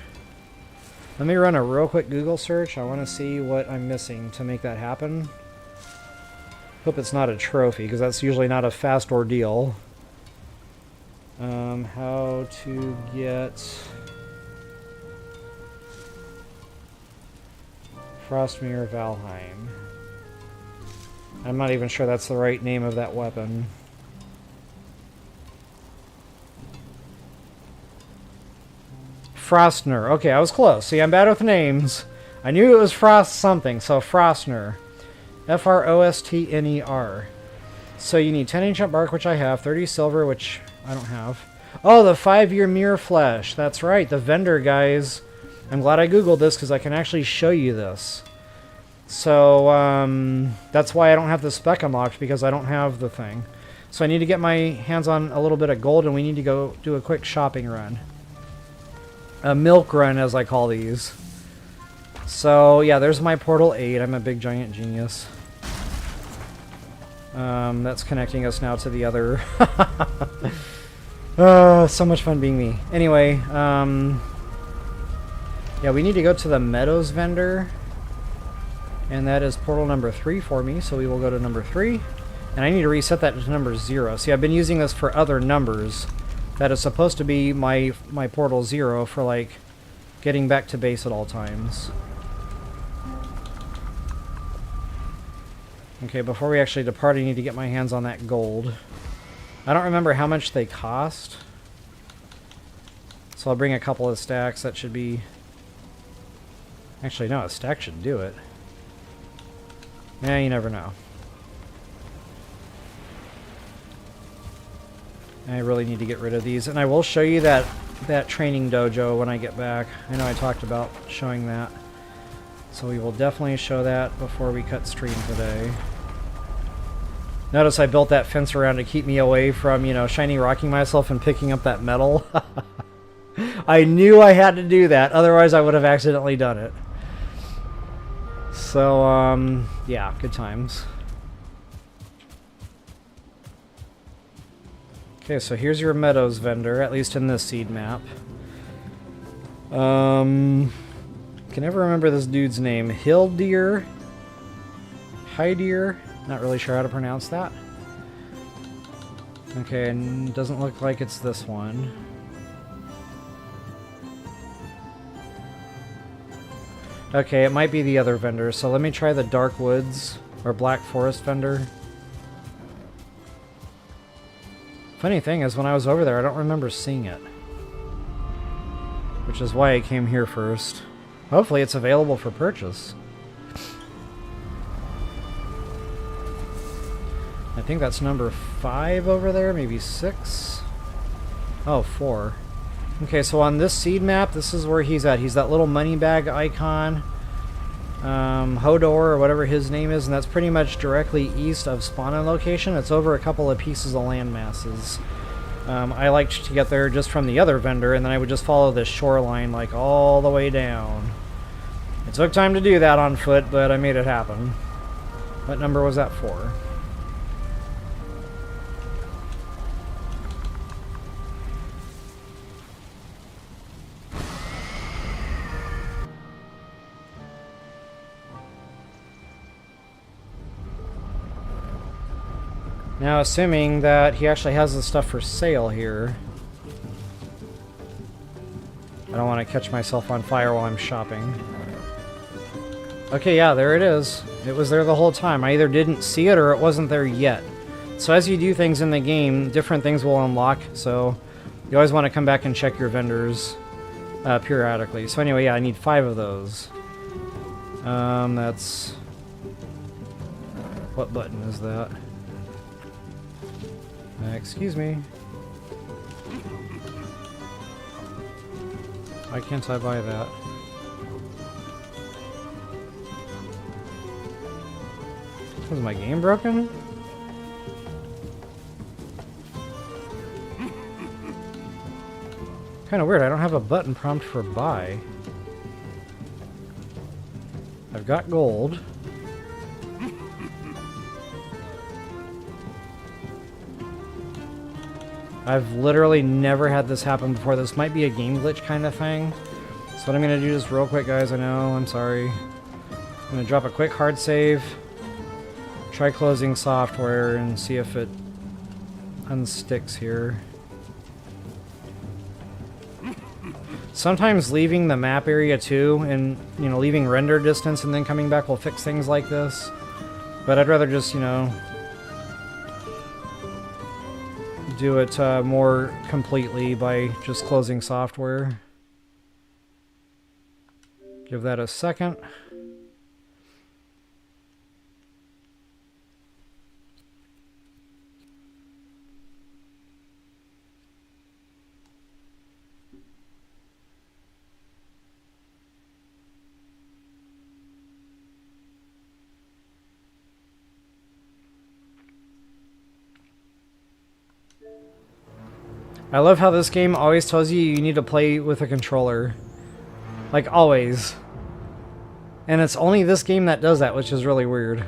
Let me run a real quick Google search. I want to see what I'm missing to make that happen. Hope it's not a trophy because that's usually not a fast ordeal. How to get Frostmere Valheim. I'm not even sure that's the right name of that weapon. Frostner. Okay, I was close. See, I'm bad with names. I knew it was Frost something, so Frostner. F-R-O-S-T-N-E-R. So you need 10 ancient bark, which I have, 30 silver, which I don't have. Oh, the 5-year mirror flesh. That's right, the vendor, guys. I'm glad I googled this because I can actually show you this. So, that's why I don't have the spec unlocked, because I don't have the thing. So I need to get my hands on a little bit of gold, and we need to go do a quick shopping run. A milk run, as I call these. So, yeah, there's my Portal 8. I'm a big giant genius. That's connecting us now to the other... so much fun being me. Anyway, yeah, we need to go to the Meadows vendor. And that is portal number 3 for me, so we will go to number 3. And I need to reset that to number 0. See, I've been using this for other numbers. That is supposed to be my portal 0 for, like, getting back to base at all times. Okay, before we actually depart, I need to get my hands on that gold. I don't remember how much they cost. So I'll bring a couple of stacks. That should be... Actually, no, a stack should do it. Yeah, you never know. I really need to get rid of these. And I will show you that training dojo when I get back. I know I talked about showing that. So we will definitely show that before we cut stream today. Notice I built that fence around to keep me away from, you know, shiny rocking myself and picking up that metal. I knew I had to do that, otherwise I would have accidentally done it. So, yeah, good times. Okay, so here's your Meadows vendor, at least in this seed map. Can never remember this dude's name. Hildir? Hydir? Not really sure how to pronounce that. Okay, and doesn't look like it's this one. Okay, it might be the other vendor, so let me try the Dark Woods or Black Forest vendor. Funny thing is, when I was over there, I don't remember seeing it. Which is why I came here first. Hopefully it's available for purchase. I think that's number 5 over there, maybe 6? Oh, 4. Okay, so on this seed map, this is where he's at. He's that little money bag icon. Hodor, or whatever his name is, and that's pretty much directly east of spawn-in location. It's over a couple of pieces of land masses. I liked to get there just from the other vendor, and then I would just follow this shoreline like all the way down. It took time to do that on foot, but I made it happen. What number was that for? Now, assuming that he actually has the stuff for sale here. I don't want to catch myself on fire while I'm shopping. Okay, yeah, there it is. It was there the whole time. I either didn't see it or it wasn't there yet. So as you do things in the game, different things will unlock, so you always want to come back and check your vendors periodically. So anyway, yeah, I need 5 of those. That's... What button is that? Excuse me. Why can't I buy that? Was my game broken? Kind of weird, I don't have a button prompt for buy. I've got gold. I've literally never had this happen before. This might be a game glitch kind of thing. So what I'm going to do just real quick, guys, I know, I'm sorry. I'm going to drop a quick hard save. Try closing software and see if it unsticks here. Sometimes leaving the map area too, and, you know, leaving render distance and then coming back will fix things like this. But I'd rather just, you know, do it more completely by just closing software. Give that a second. I love how this game always tells you you need to play with a controller. Like, always. And it's only this game that does that, which is really weird.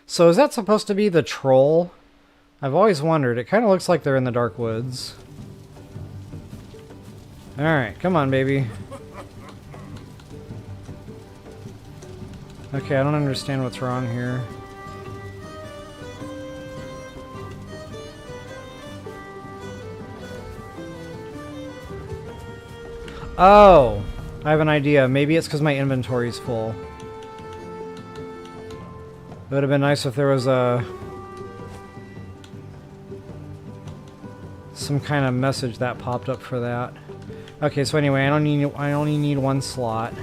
So is that supposed to be the troll? I've always wondered. It kind of looks like they're in the Dark Woods. Alright, come on, baby. Okay, I don't understand what's wrong here. Oh! I have an idea. Maybe it's because my inventory's full. It would have been nice if there was some kind of message that popped up for that. Okay, so anyway, I only need 1 slot.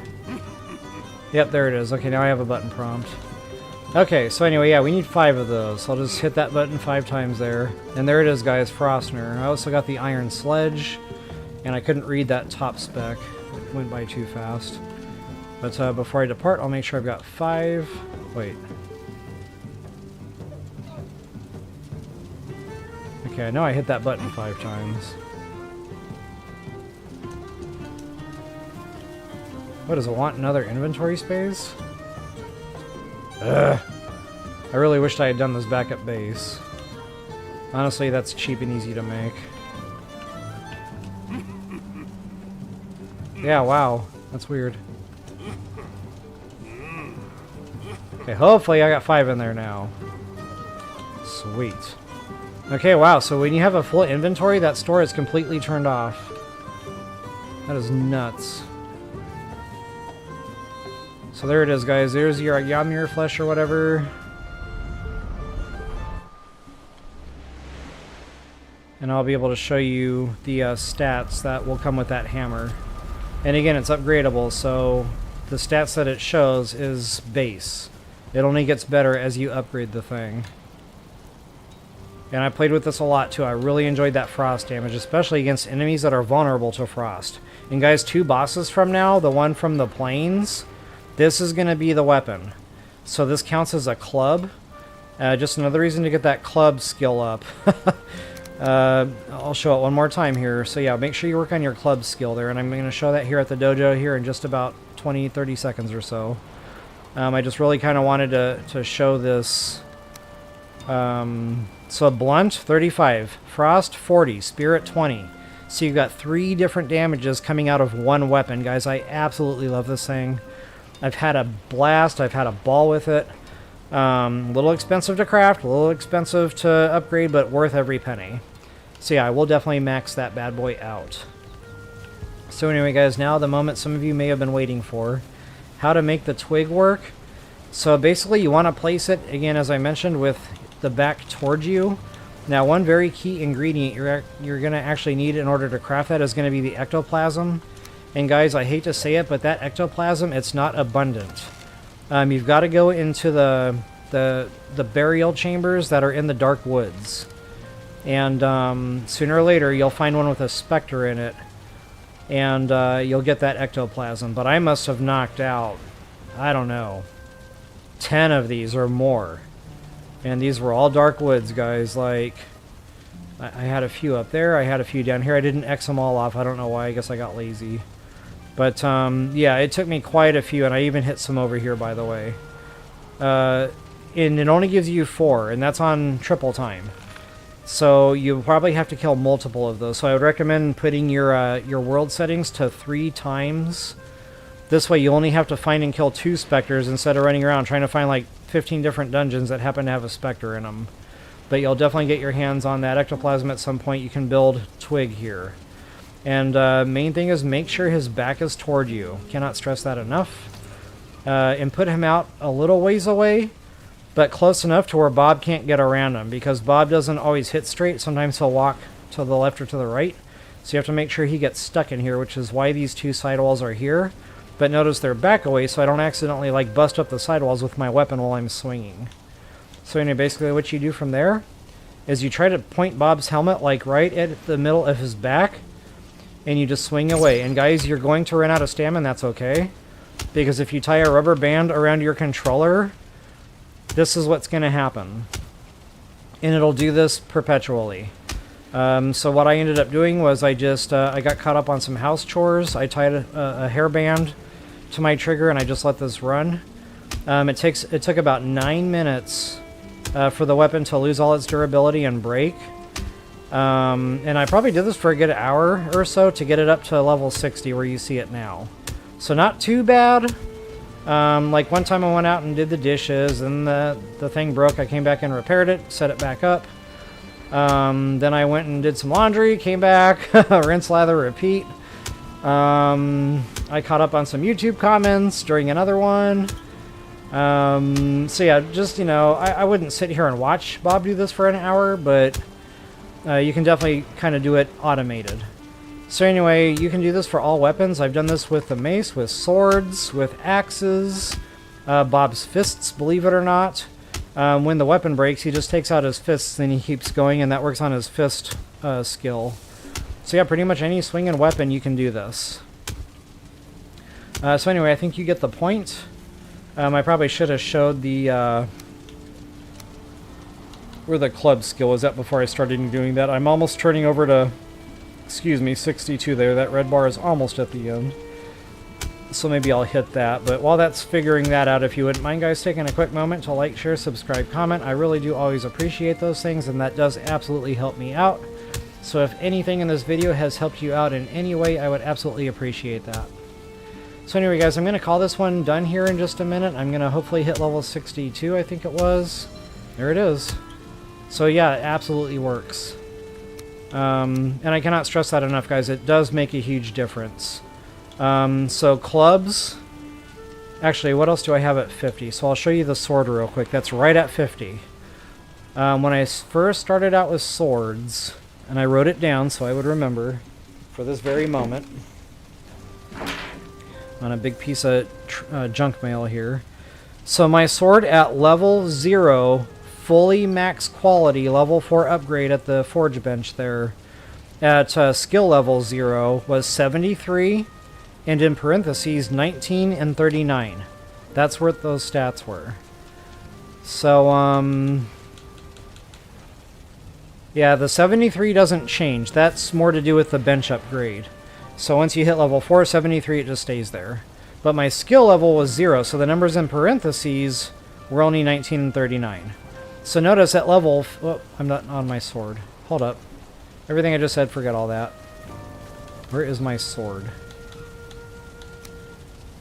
Yep, there it is. Okay, now I have a button prompt. Okay, so anyway, yeah, we need 5 of those. So I'll just hit that button 5 times there. And there it is, guys, Frostner. I also got the Iron Sledge. And I couldn't read that top spec. It went by too fast. But before I depart, I'll make sure I've got 5. Wait. Okay, I know I hit that button 5 times. What does it want? Another inventory space? Ugh. I really wished I had done this back at base. Honestly, that's cheap and easy to make. Yeah, wow. That's weird. Okay, hopefully I got 5 in there now. Sweet. Okay, wow, so when you have a full inventory, that store is completely turned off. That is nuts. So there it is, guys. There's your Ymir flesh or whatever. And I'll be able to show you the stats that will come with that hammer. And again, it's upgradable, so the stats that it shows is base. It only gets better as you upgrade the thing. And I played with this a lot too. I really enjoyed that frost damage, especially against enemies that are vulnerable to frost. And guys, 2 bosses from now, the one from the plains, this is going to be the weapon. So this counts as a club. Just another reason to get that club skill up. I'll show it one more time here. So yeah, make sure you work on your club skill there. And I'm going to show that here at the dojo here in just about 20-30 seconds or so. I just really kind of wanted to show this. So blunt, 35. Frost, 40. Spirit, 20. So you've got 3 different damages coming out of one weapon. Guys, I absolutely love this thing. I've had a blast. I've had a ball with it. A little expensive to craft, a little expensive to upgrade, but worth every penny. So yeah, I will definitely max that bad boy out. So anyway, guys, now the moment some of you may have been waiting for. How to make the twig work. So basically you want to place it, again, as I mentioned, with the back towards you. Now, one very key ingredient you're going to actually need in order to craft that is going to be the ectoplasm. And guys, I hate to say it, but that ectoplasm, it's not abundant. You've got to go into the burial chambers that are in the dark woods. And sooner or later, you'll find one with a specter in it. And you'll get that ectoplasm. But I must have knocked out, I don't know, 10 of these or more. And these were all dark woods, guys. Like, I had a few up there. I had a few down here. I didn't X them all off. I don't know why. I guess I got lazy. But, yeah, it took me quite a few. And I even hit some over here, by the way. And it only gives you 4. And that's on triple time. So you probably have to kill multiple of those. So I would recommend putting your world settings to 3 times. This way you only have to find and kill 2 specters instead of running around trying to find like 15 different dungeons that happen to have a specter in them. But you'll definitely get your hands on that ectoplasm at some point. You can build twig here. And main thing is make sure his back is toward you. Cannot stress that enough. And put him out a little ways away, but close enough to where Bob can't get around him, because Bob doesn't always hit straight. Sometimes he'll walk to the left or to the right. So you have to make sure he gets stuck in here, which is why these 2 sidewalls are here. But notice they're back away, so I don't accidentally like bust up the sidewalls with my weapon while I'm swinging. So anyway, basically what you do from there is you try to point Bob's helmet like right at the middle of his back, and you just swing away. And guys, you're going to run out of stamina, and that's okay. Because if you tie a rubber band around your controller, this is what's going to happen. And it'll do this perpetually. So what I ended up doing was I got caught up on some house chores. I tied a hairband to my trigger, and I just let this run. It took about 9 minutes for the weapon to lose all its durability and break. And I probably did this for a good hour or so to get it up to level 60 where you see it now. So not too bad. Like one time I went out and did the dishes, and the thing broke. I came back and repaired it, set it back up. Then I went and did some laundry, came back, rinse, lather, repeat. I caught up on some YouTube comments during another one. So yeah, just, you know, I wouldn't sit here and watch Bob do this for an hour, but you can definitely kind of do it automated. So anyway, you can do this for all weapons. I've done this with the mace, with swords, with axes, Bob's fists, believe it or not. When the weapon breaks, he just takes out his fists, then he keeps going, and that works on his fist skill. So yeah, pretty much any swinging weapon you can do this. So anyway, I think you get the point. I probably should have showed the where the club skill was at before I started doing that. I'm almost turning over to, excuse me, 62 there. That red bar is almost at the end. So maybe I'll hit that. But while that's figuring that out, if you wouldn't mind, guys, taking a quick moment to like, share, subscribe, comment. I really do always appreciate those things, and that does absolutely help me out. So if anything in this video has helped you out in any way, I would absolutely appreciate that. So anyway, guys, I'm going to call this one done here in just a minute. I'm going to hopefully hit level 62, I think it was. There it is. So yeah, it absolutely works. And I cannot stress that enough, guys. It does make a huge difference. So clubs. Actually, what else do I have at 50? So I'll show you the sword real quick. That's right at 50. When I first started out with swords, and I wrote it down so I would remember for this very moment, on a big piece of junk mail here. So my sword at level 0, fully max quality, level 4 upgrade at the forge bench there, at skill level 0 was 73, and in parentheses 19 and 39. That's what those stats were. So yeah, the 73 doesn't change. That's more to do with the bench upgrade. So once you hit level 4, 73, it just stays there. But my skill level was 0, so the numbers in parentheses were only 19 and 39. So notice at level... Oh, I'm not on my sword. Hold up. Everything I just said, forget all that. Where is my sword?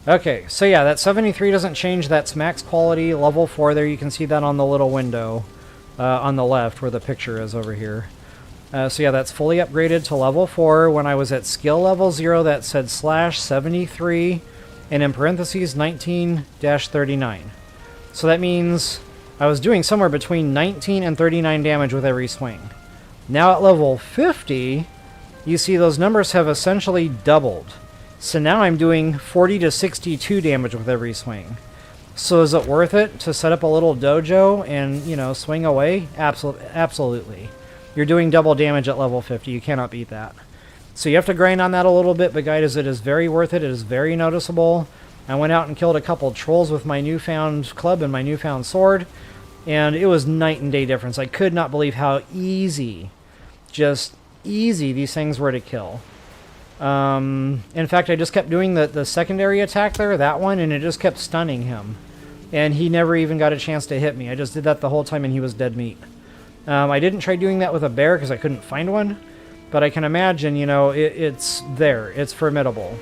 Okay, so yeah, that 73 doesn't change. That's max quality, level 4 there. You can see that on the little window on the left where the picture is over here. So yeah, that's fully upgraded to level 4. When I was at skill level 0, that said /73, and in parentheses 19-39. So that means I was doing somewhere between 19 and 39 damage with every swing. Now at level 50, you see those numbers have essentially doubled. So now I'm doing 40 to 62 damage with every swing. So is it worth it to set up a little dojo and, you know, swing away? Absolutely. You're doing double damage at level 50. You cannot beat that. So you have to grind on that a little bit, but guys, it is very worth it. It is very noticeable. I went out and killed a couple trolls with my newfound club and my newfound sword, and it was night and day difference. I could not believe how easy, just easy, these things were to kill. In fact, I just kept doing the secondary attack there, that one, and it just kept stunning him. And he never even got a chance to hit me. I just did that the whole time and he was dead meat. I didn't try doing that with a bear because I couldn't find one, but I can imagine, you know, it's there. It's formidable.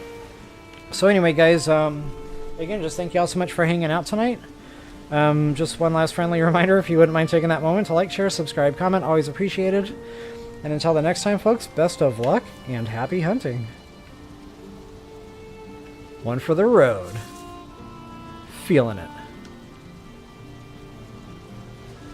So anyway, guys, again, just thank you all so much for hanging out tonight. Just one last friendly reminder, if you wouldn't mind taking that moment to like, share, subscribe, comment, always appreciated. And until the next time, folks, best of luck and happy hunting. One for the road. Feeling it.